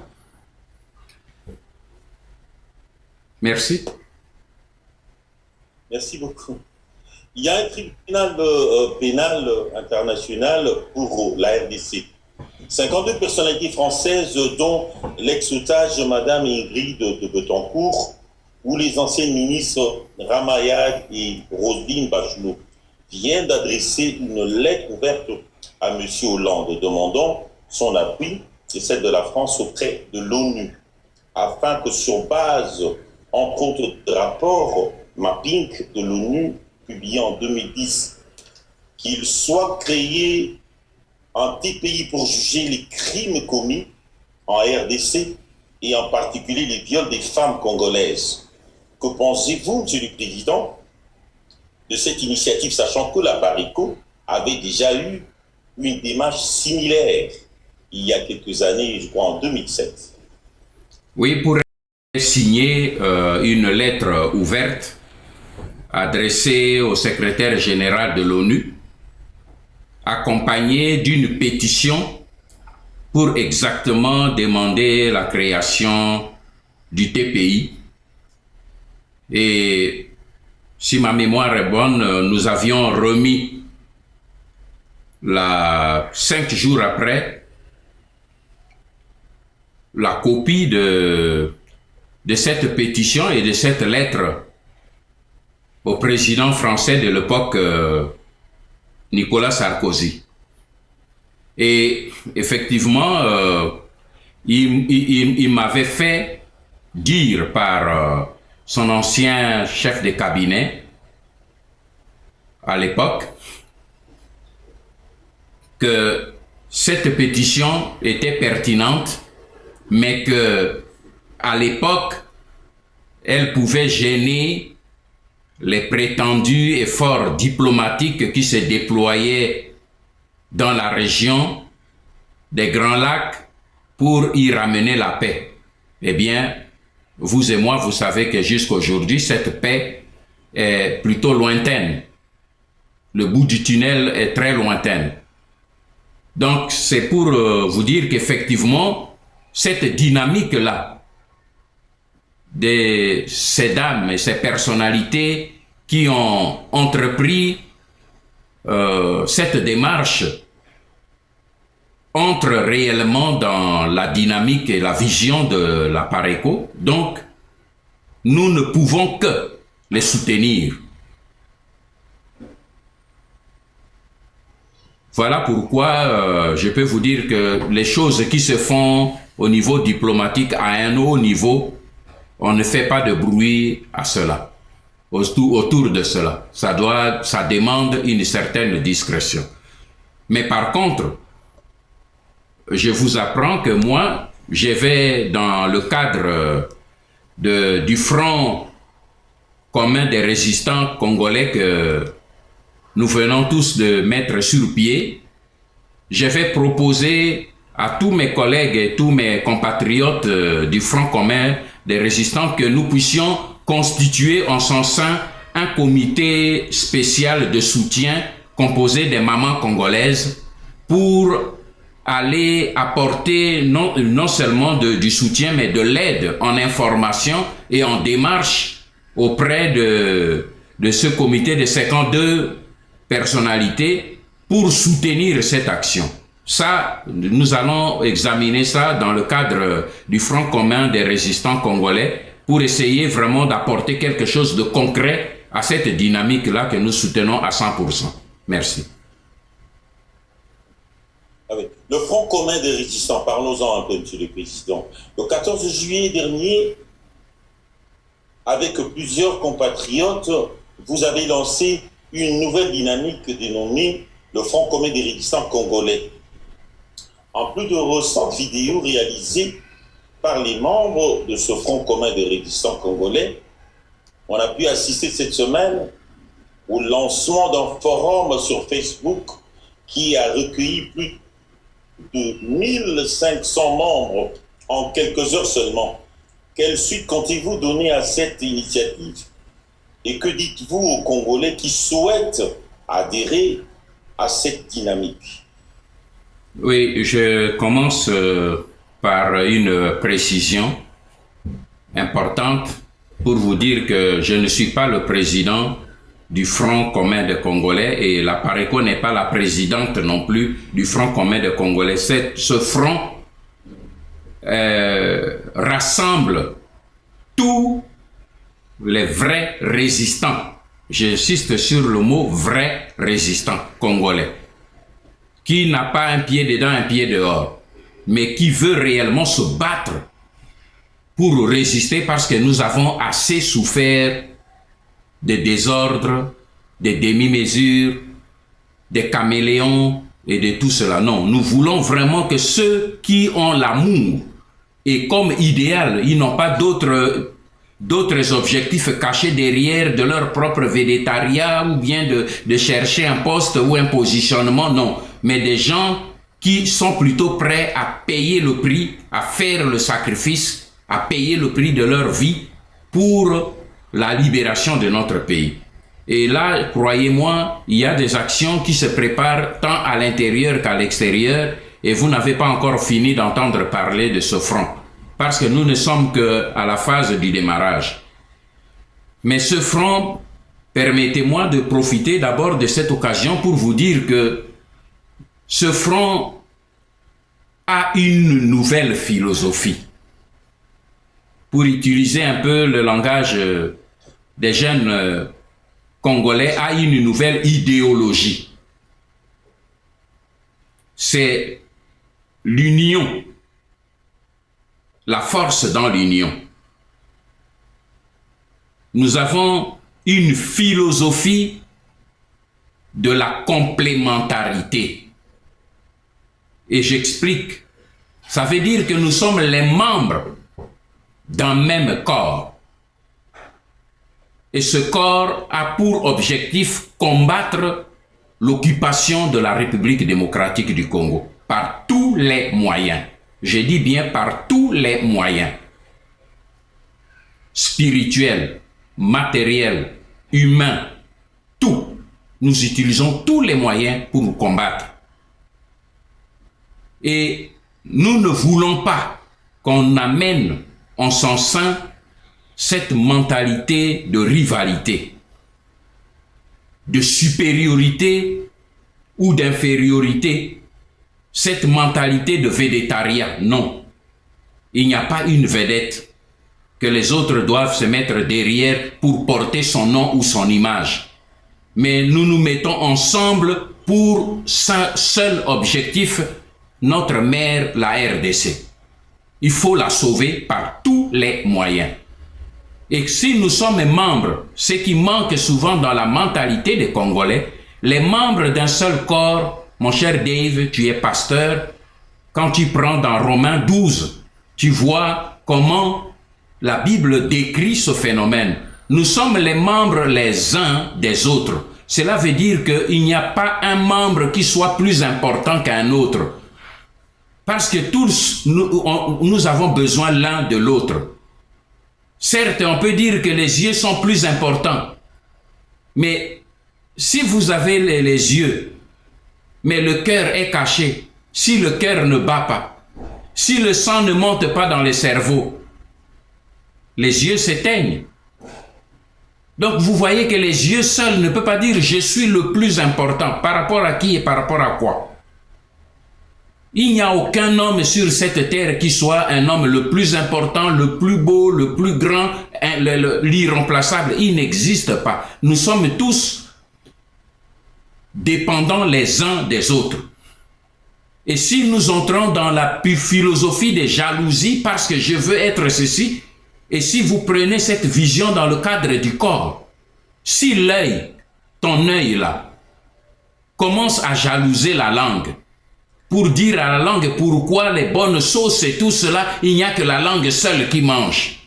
Speaker 2: Merci.
Speaker 1: Merci beaucoup. Il y a un tribunal pénal international pour la RDC. 52 personnalités françaises, dont l'ex-otage Madame Ingrid de Betancourt, ou les anciennes ministres Ramayad et Roselyne Bachelot, viennent d'adresser une lettre ouverte à M. Hollande demandant son appui et celle de la France auprès de l'ONU, afin que sur base, entre autres, de rapports mapping de l'ONU publié en 2010, qu'il soit créé un TPI pour juger les crimes commis en RDC et en particulier les viols des femmes congolaises. Que pensez-vous, Monsieur le Président, de cette initiative, sachant que la Barico avait déjà eu une démarche similaire il y a quelques années, je crois en 2007?
Speaker 2: Oui, pour signer une lettre ouverte adressée au secrétaire général de l'ONU, accompagnée d'une pétition pour exactement demander la création du TPI. Et si ma mémoire est bonne, nous avions remis 5 jours après la copie de cette pétition et de cette lettre au président français de l'époque, Nicolas Sarkozy. Et effectivement, il m'avait fait dire par son ancien chef de cabinet à l'époque que cette pétition était pertinente, mais que à l'époque, elle pouvait gêner les prétendus efforts diplomatiques qui se déployaient dans la région des Grands Lacs pour y ramener la paix. Eh bien, vous et moi, vous savez que jusqu'à aujourd'hui, cette paix est plutôt lointaine. Le bout du tunnel est très lointain. Donc, c'est pour vous dire qu'effectivement, cette dynamique-là, de ces dames et ces personnalités qui ont entrepris cette démarche entre réellement dans la dynamique et la vision de la Pareco. Donc, nous ne pouvons que les soutenir. Voilà pourquoi je peux vous dire que les choses qui se font au niveau diplomatique à un haut niveau, on ne fait pas de bruit à cela, autour de cela. Ça demande une certaine discrétion. Mais par contre, je vous apprends que moi, je vais dans le cadre du Front commun des résistants congolais que nous venons tous de mettre sur pied. Je vais proposer à tous mes collègues et tous mes compatriotes du Front commun des résistants que nous puissions constituer en son sein un comité spécial de soutien composé des mamans congolaises pour aller apporter non seulement du soutien, mais de l'aide en information et en démarche auprès de ce comité de 52 personnalités pour soutenir cette action. Ça, nous allons examiner ça dans le cadre du Front commun des résistants congolais pour essayer vraiment d'apporter quelque chose de concret à cette dynamique-là que nous soutenons à 100%. Merci.
Speaker 1: Le Front commun des résistants, parlons-en un peu, Monsieur le Président. Le 14 juillet dernier, avec plusieurs compatriotes, vous avez lancé une nouvelle dynamique dénommée le Front commun des résistants congolais. En plus de récentes vidéos réalisées par les membres de ce Front commun des résistants congolais, on a pu assister cette semaine au lancement d'un forum sur Facebook qui a recueilli plus de 1500 membres en quelques heures seulement. Quelle suite comptez-vous donner à cette initiative? Et que dites-vous aux Congolais qui souhaitent adhérer à cette dynamique?
Speaker 2: Oui, je commence par une précision importante pour vous dire que je ne suis pas le président du Front commun des Congolais et la Pareco n'est pas la présidente non plus du Front commun des Congolais. Ce front rassemble tous les vrais résistants. J'insiste sur le mot vrai résistant congolais, qui n'a pas un pied dedans, un pied dehors, mais qui veut réellement se battre pour résister parce que nous avons assez souffert des désordres, des demi-mesures, des caméléons et de tout cela. Non, nous voulons vraiment que ceux qui ont l'amour et comme idéal, ils n'ont pas d'autres objectifs cachés derrière de leur propre végétariat ou bien de chercher un poste ou un positionnement, non. Mais des gens qui sont plutôt prêts à payer le prix, à faire le sacrifice, à payer le prix de leur vie pour la libération de notre pays. Et là, croyez-moi, il y a des actions qui se préparent tant à l'intérieur qu'à l'extérieur et vous n'avez pas encore fini d'entendre parler de ce front parce que nous ne sommes qu'à la phase du démarrage. Mais ce front, permettez-moi de profiter d'abord de cette occasion pour vous dire que ce front a une nouvelle philosophie. Pour utiliser un peu le langage des jeunes Congolais, a une nouvelle idéologie. C'est l'union, la force dans l'union. Nous avons une philosophie de la complémentarité. Et j'explique. Ça veut dire que nous sommes les membres d'un même corps. Et ce corps a pour objectif combattre l'occupation de la République démocratique du Congo par tous les moyens. Je dis bien par tous les moyens. Spirituels, matériels, humains, tout. Nous utilisons tous les moyens pour nous combattre. Et nous ne voulons pas qu'on amène en son sein cette mentalité de rivalité, de supériorité ou d'infériorité, cette mentalité de védétariat. Non, il n'y a pas une vedette que les autres doivent se mettre derrière pour porter son nom ou son image. Mais nous nous mettons ensemble pour un seul objectif, notre mère, la RDC. Il faut la sauver par tous les moyens. Et si nous sommes membres, ce qui manque souvent dans la mentalité des Congolais, les membres d'un seul corps, mon cher Dave, tu es pasteur, quand tu prends dans Romains 12, tu vois comment la Bible décrit ce phénomène. Nous sommes les membres les uns des autres. Cela veut dire qu'il n'y a pas un membre qui soit plus important qu'un autre. Parce que tous, nous avons besoin l'un de l'autre. Certes, on peut dire que les yeux sont plus importants. Mais si vous avez les yeux, mais le cœur est caché, si le cœur ne bat pas, si le sang ne monte pas dans le cerveau, les yeux s'éteignent. Donc vous voyez que les yeux seuls ne peuvent pas dire « je suis le plus important » par rapport à qui et par rapport à quoi. Il n'y a aucun homme sur cette terre qui soit un homme le plus important, le plus beau, le plus grand, l'irremplaçable. Il n'existe pas. Nous sommes tous dépendants les uns des autres. Et si nous entrons dans la philosophie des jalousies parce que je veux être ceci, et si vous prenez cette vision dans le cadre du corps, si l'œil, ton œil là, commence à jalouser la langue, pour dire à la langue pourquoi les bonnes sauces et tout cela, il n'y a que la langue seule qui mange.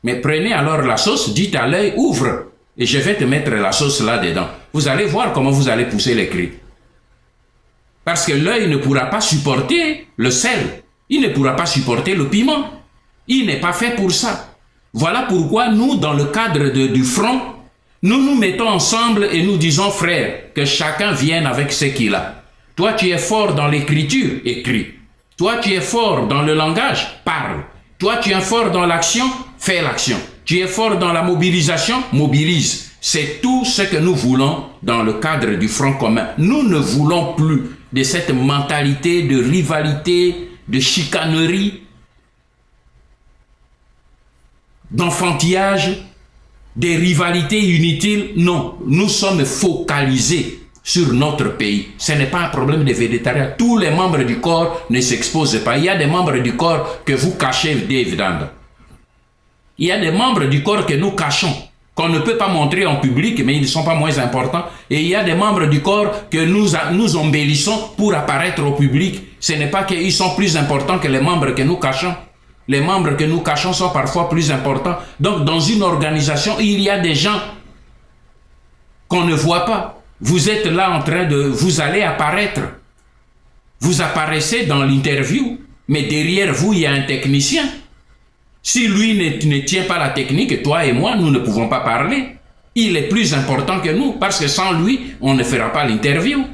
Speaker 2: Mais prenez alors la sauce, dites à l'œil, ouvre, et je vais te mettre la sauce là-dedans. Vous allez voir comment vous allez pousser les cris. Parce que l'œil ne pourra pas supporter le sel, il ne pourra pas supporter le piment. Il n'est pas fait pour ça. Voilà pourquoi nous, dans le cadre du front, nous nous mettons ensemble et nous disons, frère, que chacun vienne avec ce qu'il a. Toi, tu es fort dans l'écriture, écris. Toi, tu es fort dans le langage, parle. Toi, tu es fort dans l'action, fais l'action. Tu es fort dans la mobilisation, mobilise. C'est tout ce que nous voulons dans le cadre du front commun. Nous ne voulons plus de cette mentalité de rivalité, de chicanerie, d'enfantillage, des rivalités inutiles. Non, nous sommes focalisés sur notre pays. Ce n'est pas un problème de végétariat. Tous les membres du corps ne s'exposent pas. Il y a des membres du corps que vous cachez d'évidemment. Il y a des membres du corps que nous cachons, qu'on ne peut pas montrer en public, mais ils ne sont pas moins importants. Et il y a des membres du corps que nous embellissons pour apparaître au public. Ce n'est pas qu'ils sont plus importants que les membres que nous cachons. Les membres que nous cachons sont parfois plus importants. Donc, dans une organisation, il y a des gens qu'on ne voit pas. Vous êtes là en train de... Vous allez apparaître. Vous apparaissez dans l'interview, mais derrière vous, il y a un technicien. Si lui ne tient pas la technique, toi et moi, nous ne pouvons pas parler. Il est plus important que nous, parce que sans lui, on ne fera pas l'interview.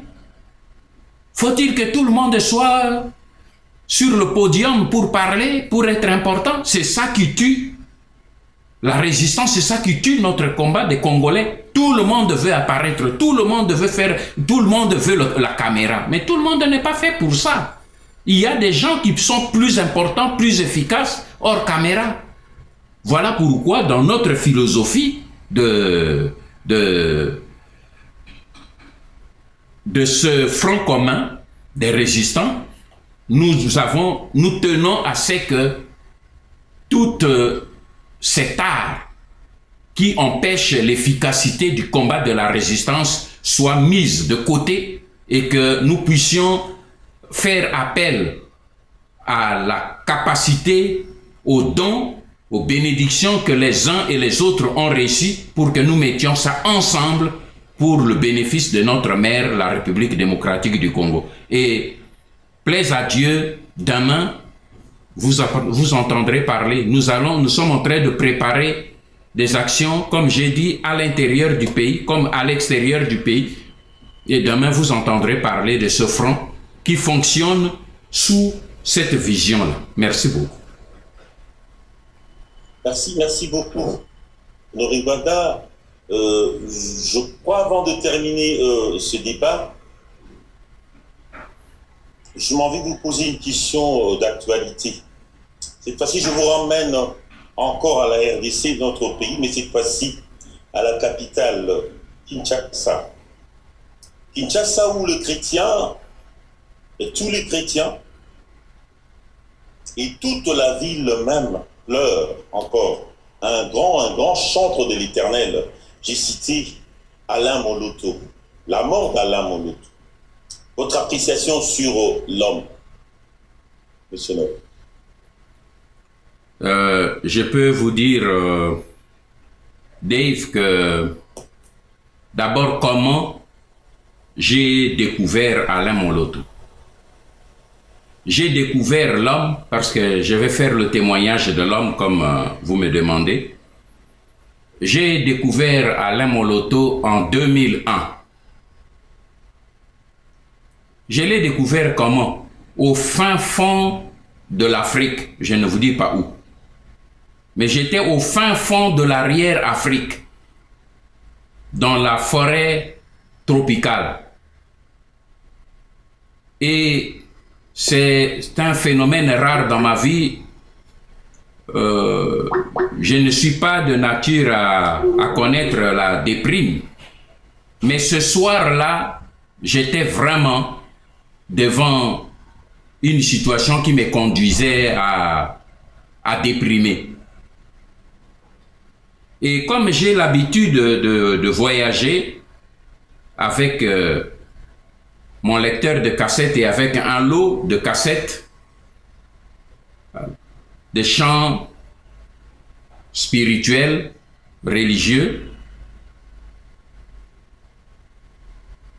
Speaker 2: Faut-il que tout le monde soit sur le podium pour parler, pour être important? C'est ça qui tue. La résistance, c'est ça qui tue notre combat des Congolais. Tout le monde veut apparaître, tout le monde veut faire, tout le monde veut la caméra. Mais tout le monde n'est pas fait pour ça. Il y a des gens qui sont plus importants, plus efficaces hors caméra. Voilà pourquoi dans notre philosophie de ce front commun des résistants, nous tenons à ce que toute cet art qui empêche l'efficacité du combat de la résistance soit mise de côté et que nous puissions faire appel à la capacité, aux dons, aux bénédictions que les uns et les autres ont reçues pour que nous mettions ça ensemble pour le bénéfice de notre mère, la République démocratique du Congo. Et plaise à Dieu, demain, vous entendrez parler. Nous sommes en train de préparer des actions, comme j'ai dit, à l'intérieur du pays, comme à l'extérieur du pays. Et demain, vous entendrez parler de ce front qui fonctionne sous cette vision-là. Merci beaucoup.
Speaker 1: Merci beaucoup. Honoré Wada, je crois, avant de terminer ce débat, je m'en vais vous poser une question d'actualité. Cette fois-ci, je vous ramène encore à la RDC, notre pays, mais cette fois-ci à la capitale, Kinshasa. Kinshasa, où le chrétien, et tous les chrétiens, et toute la ville même pleure encore. Un grand chantre de l'Éternel. J'ai cité Alain Moloto, la mort d'Alain Moloto. Votre appréciation sur l'homme, monsieur Noël.
Speaker 2: Je peux vous dire, Dave, que d'abord, comment j'ai découvert Alain Moloto. J'ai découvert l'homme parce que je vais faire le témoignage de l'homme comme vous me demandez. J'ai découvert Alain Moloto en 2001. Je l'ai découvert comment? Au fin fond de l'Afrique, je ne vous dis pas où. Mais j'étais au fin fond de l'arrière-Afrique, dans la forêt tropicale. Et c'est un phénomène rare dans ma vie. Je ne suis pas de nature à connaître la déprime. Mais ce soir-là, j'étais vraiment devant une situation qui me conduisait à déprimer. Et comme j'ai l'habitude de voyager avec mon lecteur de cassettes et avec un lot de cassettes, de chants spirituels, religieux,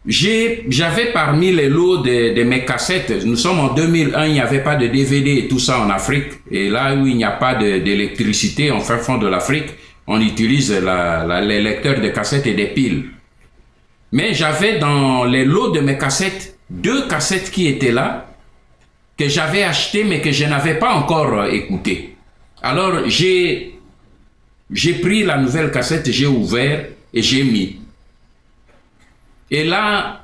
Speaker 2: j'avais parmi les lots de mes cassettes, nous sommes en 2001, il n'y avait pas de DVD et tout ça en Afrique, et là où il n'y a pas d'électricité en fin fond de l'Afrique, on utilise les lecteurs de cassettes et des piles. Mais j'avais dans les lots de mes cassettes, 2 cassettes qui étaient là, que j'avais achetées mais que je n'avais pas encore écoutées. Alors j'ai pris la nouvelle cassette, j'ai ouvert et j'ai mis. Et là,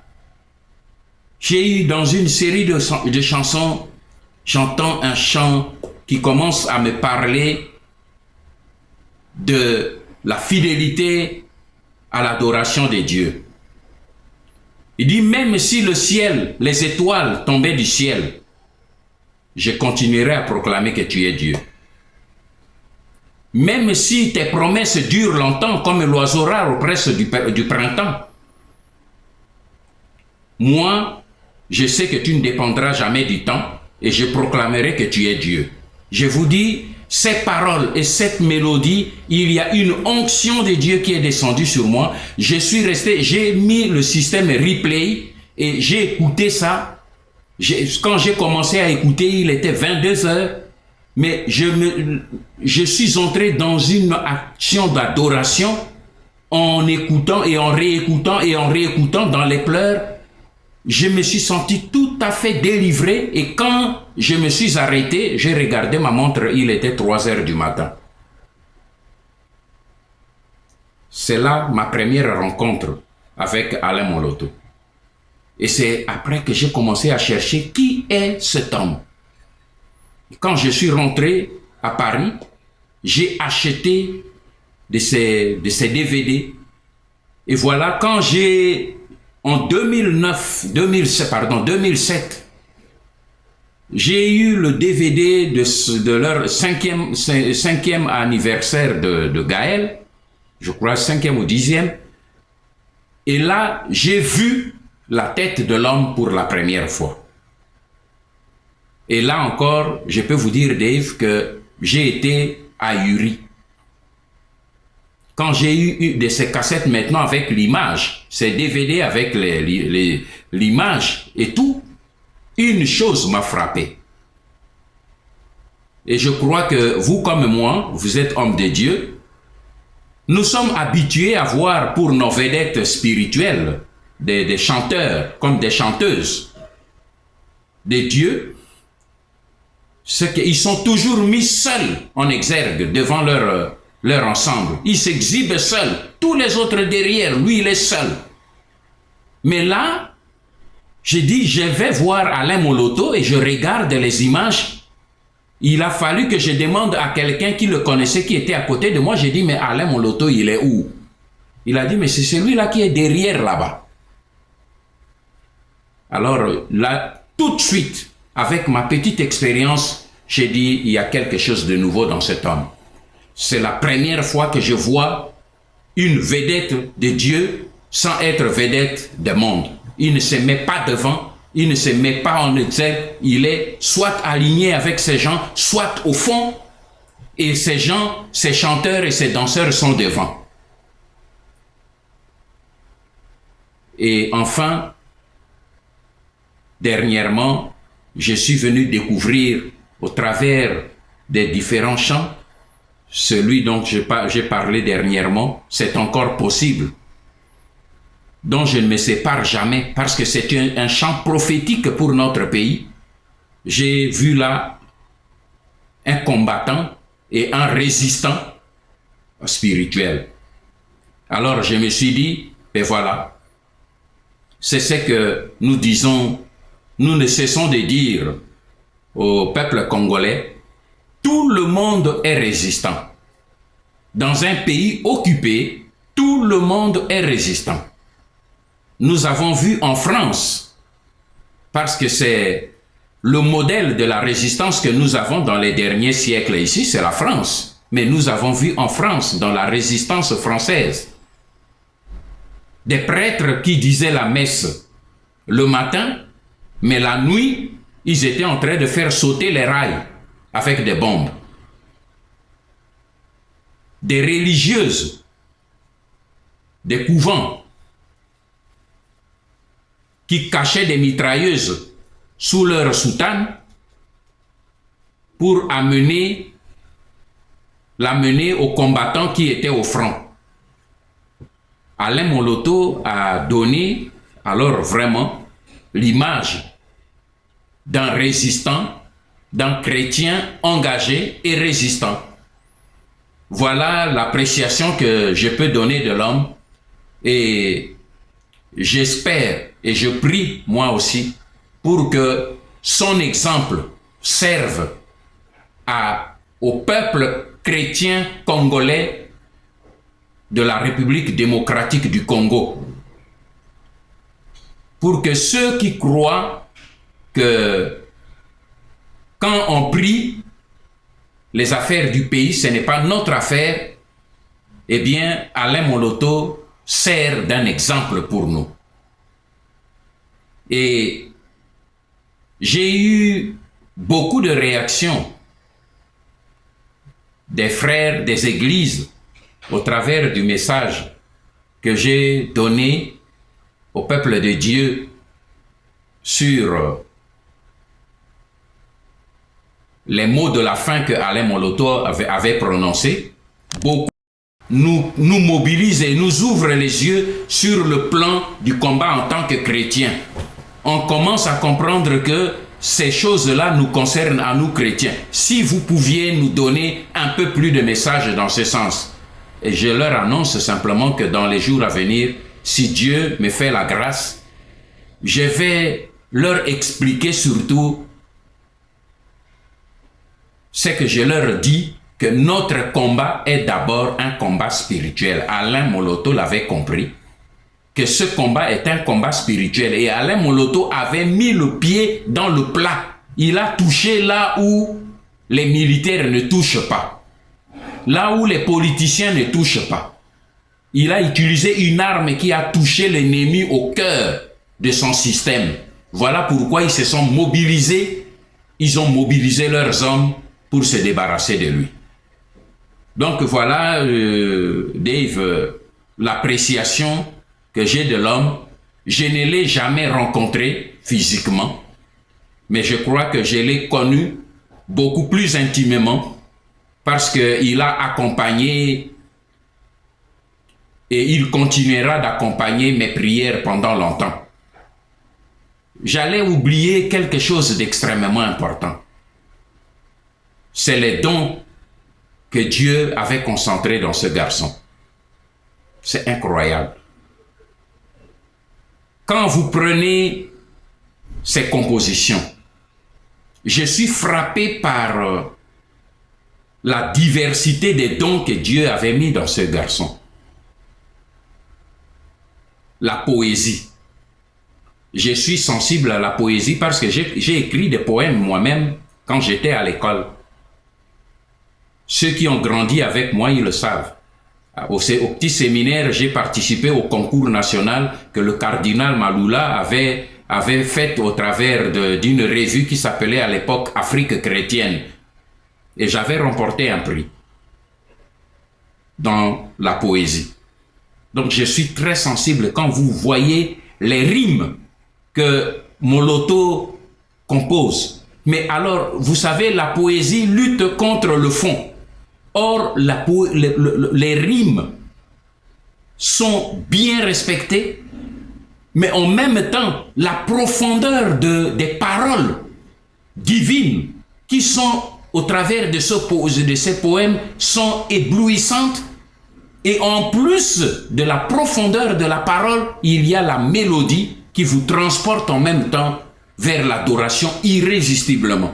Speaker 2: j'ai eu dans une série de chansons, j'entends un chant qui commence à me parler de la fidélité à l'adoration des dieux. Il dit, même si le ciel, les étoiles tombaient du ciel, je continuerai à proclamer que tu es Dieu. Même si tes promesses durent longtemps comme l'oiseau rare aux presses du printemps, moi, je sais que tu ne dépendras jamais du temps et je proclamerai que tu es Dieu. Je vous dis, ces paroles et cette mélodie, il y a une onction de Dieu qui est descendue sur moi. Je suis resté, j'ai mis le système replay et j'ai écouté ça. Quand j'ai commencé à écouter, il était 22 heures. Mais je suis entré dans une action d'adoration en écoutant et en réécoutant dans les pleurs. Je me suis senti tout à fait délivré et quand je me suis arrêté, j'ai regardé ma montre, il était 3 heures du matin. C'est là ma première rencontre avec Alain Moloto. Et c'est après que j'ai commencé à chercher qui est cet homme. Quand je suis rentré à Paris, j'ai acheté de ces DVD. Et voilà, quand en 2007, j'ai eu le DVD de leur 5e anniversaire de Gaël, je crois 5e ou 10e. Et là, j'ai vu la tête de l'homme pour la première fois. Et là encore, je peux vous dire, Dave, que j'ai été ahuri. Quand j'ai eu de ces cassettes maintenant avec l'image, ces DVD avec l'image et tout, une chose m'a frappé. Et je crois que vous comme moi, vous êtes hommes de Dieu, nous sommes habitués à voir pour nos vedettes spirituelles des chanteurs comme des chanteuses de Dieu, c'est qu'ils sont toujours mis seuls en exergue devant leur ensemble. Ils s'exhibent seuls, tous les autres derrière, lui il est seul. Mais là, j'ai dit, je vais voir Alain Moloto et je regarde les images. Il a fallu que je demande à quelqu'un qui le connaissait, qui était à côté de moi. J'ai dit, mais Alain Moloto, il est où? Il a dit, mais c'est celui-là qui est derrière là-bas. Alors là, tout de suite, avec ma petite expérience, j'ai dit, il y a quelque chose de nouveau dans cet homme. C'est la première fois que je vois une vedette de Dieu sans être vedette du monde. Il ne se met pas devant. Il ne se met pas en exergue, il est soit aligné avec ces gens, soit au fond, et ces gens, ces chanteurs et ces danseurs sont devant. Et enfin, dernièrement, je suis venu découvrir au travers des différents chants, celui dont j'ai parlé dernièrement, c'est encore possible, dont je ne me sépare jamais, parce que c'est un chant prophétique pour notre pays. J'ai vu là un combattant et un résistant spirituel. Alors je me suis dit, et voilà, c'est ce que nous disons, nous ne cessons de dire au peuple congolais, tout le monde est résistant. Dans un pays occupé, tout le monde est résistant. Nous avons vu en France, parce que c'est le modèle de la résistance que nous avons dans les derniers siècles ici, c'est la France. Mais nous avons vu en France, dans la résistance française, des prêtres qui disaient la messe le matin, mais la nuit, ils étaient en train de faire sauter les rails avec des bombes. Des religieuses, des couvents, qui cachaient des mitrailleuses sous leur soutane pour l'amener aux combattants qui étaient au front. Alain Moloto a donné alors vraiment l'image d'un résistant, d'un chrétien engagé et résistant. Voilà l'appréciation que je peux donner de l'homme et j'espère et je prie moi aussi pour que son exemple serve au peuple chrétien congolais de la République démocratique du Congo. Pour que ceux qui croient que quand on prie, les affaires du pays, ce n'est pas notre affaire, eh bien, Alain Moloto sert d'un exemple pour nous. Et j'ai eu beaucoup de réactions des frères des églises au travers du message que j'ai donné au peuple de Dieu sur les mots de la fin que Alain Moloto avait prononcés. Beaucoup nous mobilisent et nous ouvrent les yeux sur le plan du combat en tant que chrétiens. On commence à comprendre que ces choses-là nous concernent à nous chrétiens. Si vous pouviez nous donner un peu plus de messages dans ce sens. Et je leur annonce simplement que dans les jours à venir, si Dieu me fait la grâce, je vais leur expliquer surtout ce que je leur dis, que notre combat est d'abord un combat spirituel. Alain Moloto l'avait compris, que ce combat est un combat spirituel. Et Alain Moloto avait mis le pied dans le plat. Il a touché là où les militaires ne touchent pas. Là où les politiciens ne touchent pas. Il a utilisé une arme qui a touché l'ennemi au cœur de son système. Voilà pourquoi ils se sont mobilisés. ils ont mobilisé leurs hommes pour se débarrasser de lui. Donc voilà, Dave, l'appréciation que j'ai de l'homme. Je ne l'ai jamais rencontré physiquement, mais je crois que je l'ai connu beaucoup plus intimement parce qu'il a accompagné et il continuera d'accompagner mes prières pendant longtemps. J'allais oublier quelque chose d'extrêmement important. C'est les dons que Dieu avait concentrés dans ce garçon. C'est incroyable. Quand vous prenez ces compositions, je suis frappé par la diversité des dons que Dieu avait mis dans ce garçon. La poésie. Je suis sensible à la poésie parce que j'ai écrit des poèmes moi-même quand j'étais à l'école. Ceux qui ont grandi avec moi, ils le savent. Au petit séminaire, j'ai participé au concours national que le cardinal Maloula avait fait au travers d'une revue qui s'appelait à l'époque Afrique chrétienne. Et j'avais remporté un prix dans la poésie. Donc je suis très sensible quand vous voyez les rimes que Moloto compose. Mais alors, vous savez, la poésie lutte contre le fond. Or, les rimes sont bien respectées, mais en même temps, la profondeur des paroles divines qui sont au travers de ces poèmes sont éblouissantes. Et en plus de la profondeur de la parole, il y a la mélodie qui vous transporte en même temps vers l'adoration irrésistiblement.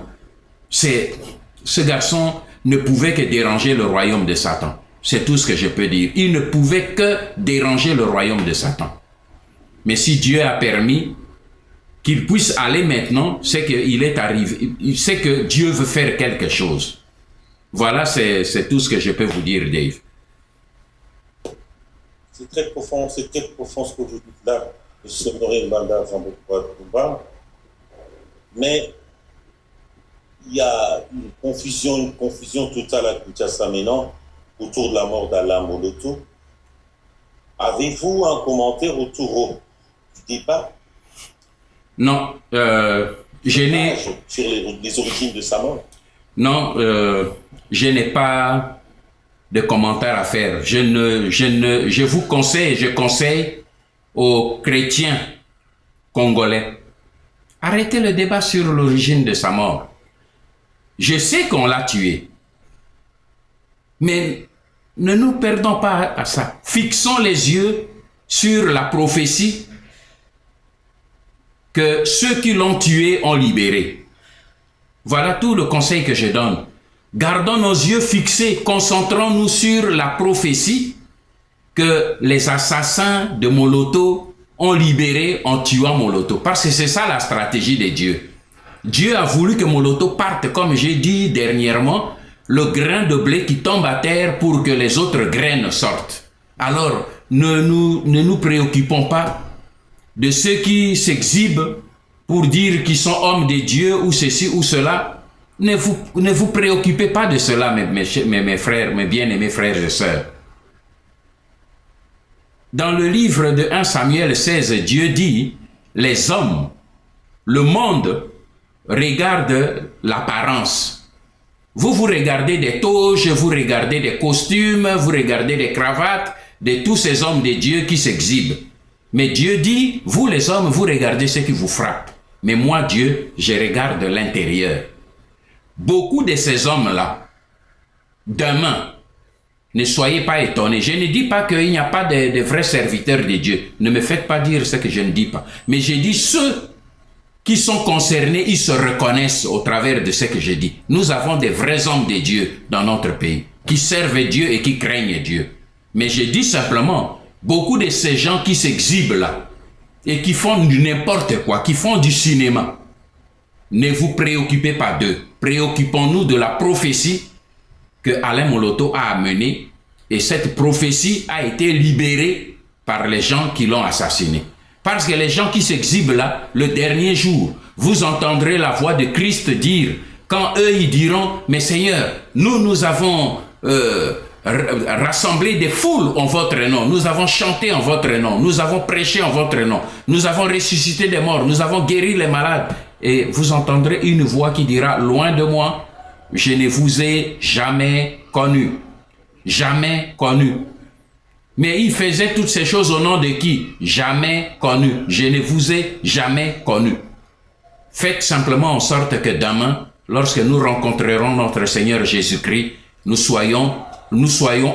Speaker 2: Ce garçon ne pouvait que déranger le royaume de Satan. C'est tout ce que je peux dire. Il ne pouvait que déranger le royaume de Satan. Mais si Dieu a permis qu'il puisse aller maintenant, c'est qu'il est arrivé. C'est que Dieu veut faire quelque chose. Voilà, c'est tout ce que je peux vous dire, Dave.
Speaker 1: C'est très profond ce que vous dites là, le Séminaire Mbanda Zambokwa. Mais il y a une confusion totale à Kinshasa maintenant autour de la mort d'Alain Moloto. Avez-vous un commentaire autour du débat?
Speaker 2: Non, je n'ai...
Speaker 1: Sur les origines de sa mort?
Speaker 2: Non, je n'ai pas de commentaire à faire. Je vous conseille, je conseille aux chrétiens congolais, arrêtez le débat sur l'origine de sa mort. Je sais qu'on l'a tué, mais ne nous perdons pas à ça. Fixons les yeux sur la prophétie que ceux qui l'ont tué ont libéré. Voilà tout le conseil que je donne. Gardons nos yeux fixés, concentrons-nous sur la prophétie que les assassins de Moloto ont libéré en tuant Moloto. Parce que c'est ça la stratégie de Dieu. Dieu a voulu que Moloto parte, comme j'ai dit dernièrement, le grain de blé qui tombe à terre pour que les autres graines sortent. Alors, ne nous préoccupons pas de ceux qui s'exhibent pour dire qu'ils sont hommes de Dieu ou ceci ou cela. Ne vous préoccupez pas de cela, mes frères, mes bien-aimés frères et sœurs. Dans le livre de 1 Samuel 16, Dieu dit, les hommes, le monde regarde l'apparence. Vous regardez des toges, vous regardez des costumes, vous regardez des cravates de tous ces hommes de Dieu qui s'exhibent. Mais Dieu dit, vous les hommes, vous regardez ce qui vous frappe. Mais moi, Dieu, je regarde l'intérieur. Beaucoup de ces hommes-là, demain, ne soyez pas étonnés. Je ne dis pas qu'il n'y a pas de vrais serviteurs de Dieu. Ne me faites pas dire ce que je ne dis pas. Mais je dis ceux qui sont concernés, ils se reconnaissent au travers de ce que je dis. Nous avons des vrais hommes de Dieu dans notre pays, qui servent Dieu et qui craignent Dieu. Mais je dis simplement, beaucoup de ces gens qui s'exhibent là, et qui font n'importe quoi, qui font du cinéma, ne vous préoccupez pas d'eux. Préoccupons-nous de la prophétie que Alain Moloto a amenée, et cette prophétie a été libérée par les gens qui l'ont assassiné. Parce que les gens qui s'exhibent là, le dernier jour, vous entendrez la voix de Christ dire, quand eux ils diront, mais Seigneur, nous avons rassemblé des foules en votre nom, nous avons chanté en votre nom, nous avons prêché en votre nom, nous avons ressuscité des morts, nous avons guéri les malades. Et vous entendrez une voix qui dira, loin de moi, je ne vous ai jamais connu. Jamais connu. Mais il faisait toutes ces choses au nom de qui? Jamais connu. Je ne vous ai jamais connu. Faites simplement en sorte que demain, lorsque nous rencontrerons notre Seigneur Jésus-Christ, nous soyons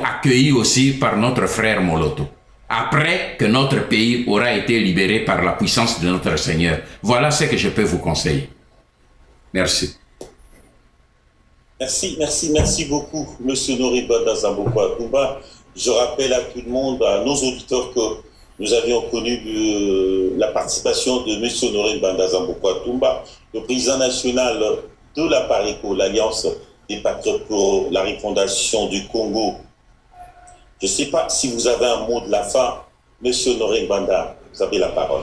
Speaker 2: accueillis aussi par notre frère Moloto. Après que notre pays aura été libéré par la puissance de notre Seigneur. Voilà ce que je peux vous conseiller. Merci.
Speaker 1: Merci beaucoup, M. Honoré Mbanda Zambo-Kwa Toumba. Je rappelle à tout le monde, à nos auditeurs, que nous avions connu la participation de M. Honoré Mbanda Zambo-Kwa Toumba, le président national de la PARECO, l'Alliance des Patriotes pour la refondation du Congo. Je ne sais pas si vous avez un mot de la fin, M. Honoré Mbanda, vous avez la parole.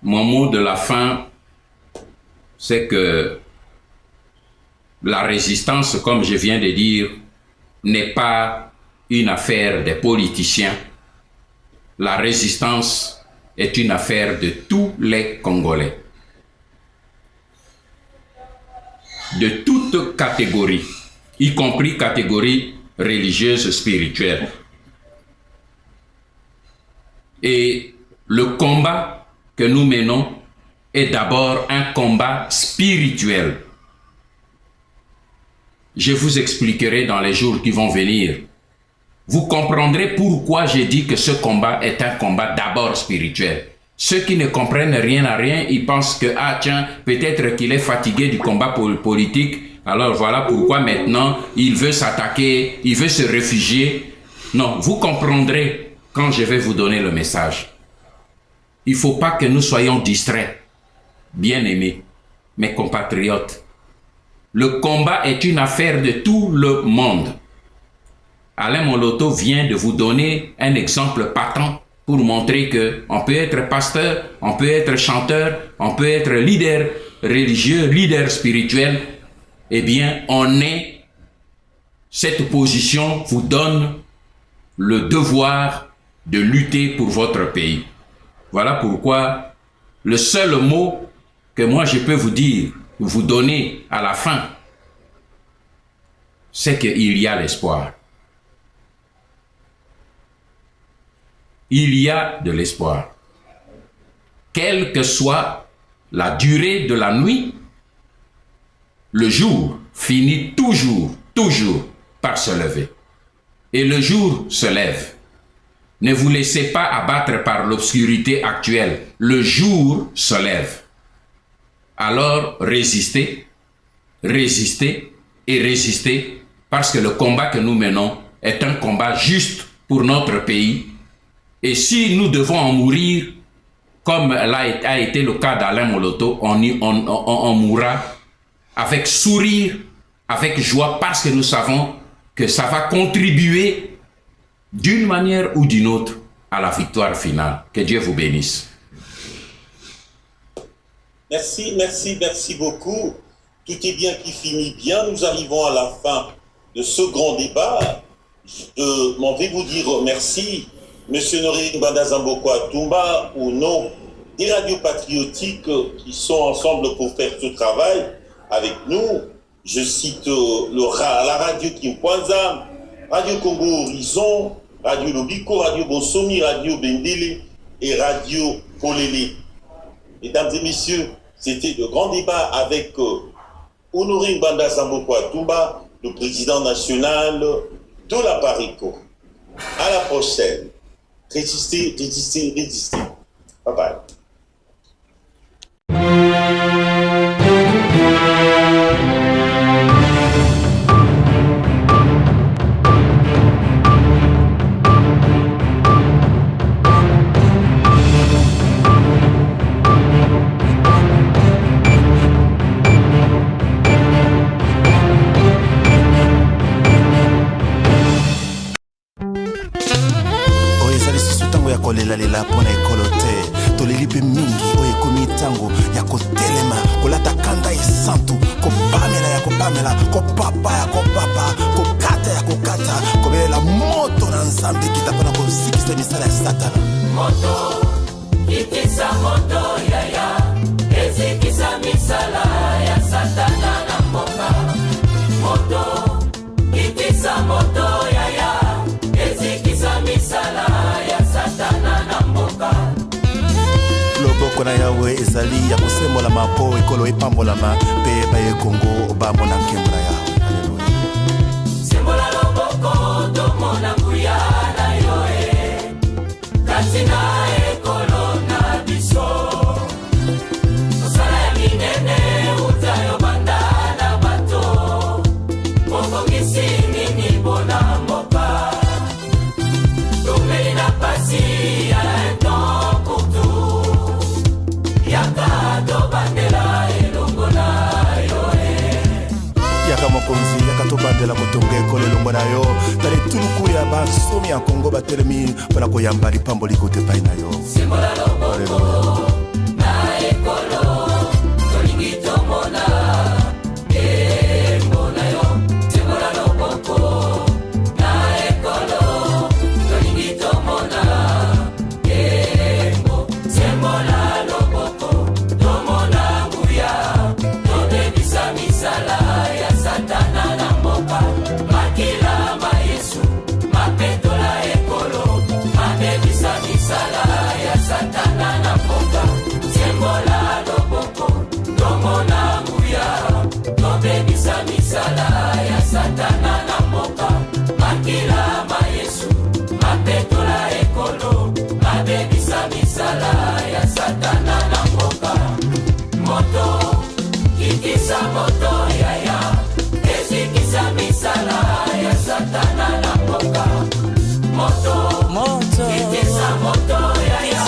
Speaker 2: Mon mot de la fin, c'est que la résistance, comme je viens de dire, n'est pas une affaire des politiciens. La résistance est une affaire de tous les Congolais. De toutes catégories, y compris catégories religieuses, spirituelles. Et le combat que nous menons est d'abord un combat spirituel. Je vous expliquerai dans les jours qui vont venir. Vous comprendrez pourquoi j'ai dit que ce combat est un combat d'abord spirituel. Ceux qui ne comprennent rien à rien, ils pensent que, ah tiens, peut-être qu'il est fatigué du combat politique, alors voilà pourquoi maintenant il veut s'attaquer, il veut se réfugier. Non, vous comprendrez quand je vais vous donner le message. Il ne faut pas que nous soyons distraits. Bien-aimés, mes compatriotes, le combat est une affaire de tout le monde. Alain Moloto vient de vous donner un exemple patent pour montrer qu'on peut être pasteur, on peut être chanteur, on peut être leader religieux, leader spirituel. Eh bien, cette position vous donne le devoir de lutter pour votre pays. Voilà pourquoi le seul mot que moi je peux vous dire, vous donner à la fin, c'est qu'il y a l'espoir. Il y a de l'espoir. Quelle que soit la durée de la nuit, le jour finit toujours par se lever. Et le jour se lève. Ne vous laissez pas abattre par l'obscurité actuelle. Le jour se lève. Alors résistez, résistez et résistez, parce que le combat que nous menons est un combat juste pour notre pays. Et si nous devons en mourir, comme a été le cas d'Alain Moloto, on mourra avec sourire, avec joie, parce que nous savons que ça va contribuer d'une manière ou d'une autre à la victoire finale. Que Dieu vous bénisse.
Speaker 1: Merci beaucoup. Tout est bien qui finit bien. Nous arrivons à la fin de ce grand débat. Je m'en vais vous dire merci, Monsieur Honoré Mbanda Zambo-Kwa Toumba, au nom des radios patriotiques qui sont ensemble pour faire ce travail avec nous. Je cite la radio Kimpwanza, Radio Congo Horizon, Radio Lobiko, Radio Bonsomi, Radio Bendele et Radio Kolele. Mesdames et messieurs, c'était le grand débat avec Honoré Mbanda Zambo-Kwa Toumba, le président national de la PARECO. À la prochaine. Résistez. Bye bye.
Speaker 3: Lela pona ekolo te toleli pe mingi ntango ya kotelema kolata kanda esantu kopamela ya kopamela kopapa ya kopapa kokata ya kokata kobelela moto na nzambe kita mpona kosikisa misala ya satana
Speaker 4: moto kitisa moto yaya ezikisa misala ya satana na mboka moto kitisa moto yaya ezikisa misala ya satana na mboka
Speaker 3: loboko na yawe ezali ya kosembolama mpo ekolo epambolama mpe baye kongo bamona nkembo na yawe aleluya
Speaker 4: sembola loboko tomona nguya na yoe kati na ekolo na biso mosala ya minene utayo banda na bato mokongisi nini mpona mboka tomeli na pasi ya eton kutu yaka tobandela elongo na yoe
Speaker 3: yaka mokonzi yaka tobandela kotonga ekolo elongo na yo tala etuluku ya bansomi ya kongo batelemi mpona koyamba lipamboli kote epai na yo
Speaker 4: sembola loboko na ekolo tolingi tomona embo na yo sembola loboko na ekolo tolingi tomona embo sembola loboko tomona nguya tobebisa misala ya satana na mboka makila ma yesu mapetola ekolo mabebisa misala ya satana na mboka sembola loboko tomona nguya tobebisa misala ya satana na mboka makila ma yesu mapetola ekolo mabebisa misala ya satana na mboka moto kikisa moto yaya ezikisa misala ya satana na mboka moto kikisa moto yaya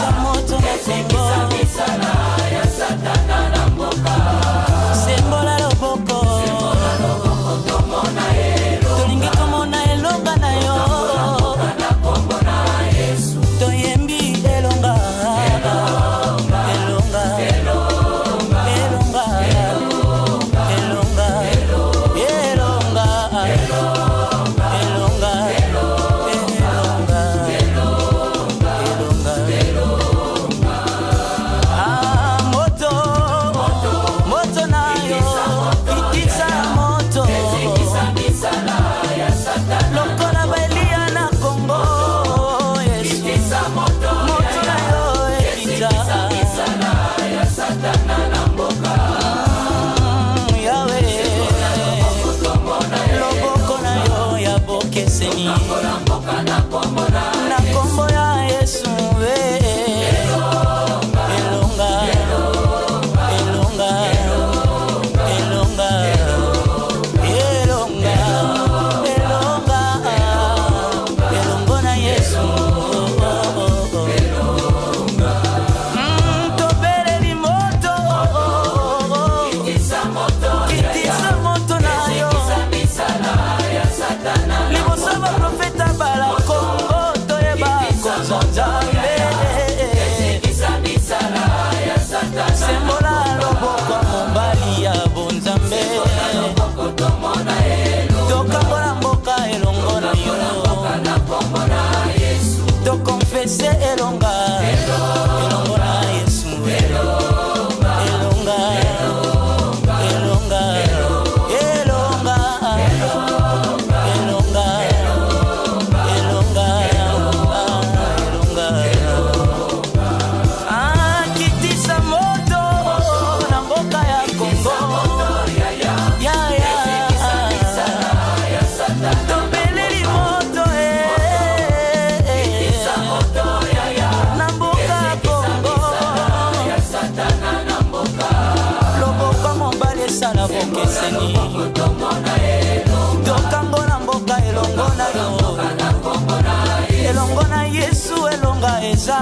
Speaker 4: ezikisa misala ya satana na mboka
Speaker 5: sembola loboko
Speaker 4: tomona elo
Speaker 5: tolingi tomona elonga na yo
Speaker 4: na kombo na yesu
Speaker 5: toyembi elonga elonga elonga elonga elonga elonga elonga elonga ah moto moto na yo kitisa moto
Speaker 4: misala ya satana
Speaker 5: lokola baelia na kongo yesu
Speaker 4: kisa moto
Speaker 5: moto na yo ekita
Speaker 4: misala ya satana na mboka
Speaker 5: yawe loboko na yo ya bokeseni
Speaker 4: mboka na kombo
Speaker 5: na kombo ya yesu elonga elonga elonga elonga elonga elongo na yesu tobeleli moto
Speaker 4: kisa moto
Speaker 5: kitisa moto na yo
Speaker 4: misala ya satana
Speaker 5: liboso baprofeta bala kongo toyeba konzo nzambe
Speaker 4: kisa misala ya satana
Speaker 5: sembola loboko mobali ya bonzambe
Speaker 4: tomona elo
Speaker 5: tokambola mboka elongo na yo
Speaker 4: na kombo na yesu
Speaker 5: tokonfese elonga elongo na yesu elonga elonga elonga elonga elonga ah kitisa moto na mboka ya kongo ya tobeleli moto na mboka kongo loboko mobali esala bokeseni tokango na mboka elongo na yo elongo na yesu elonga eza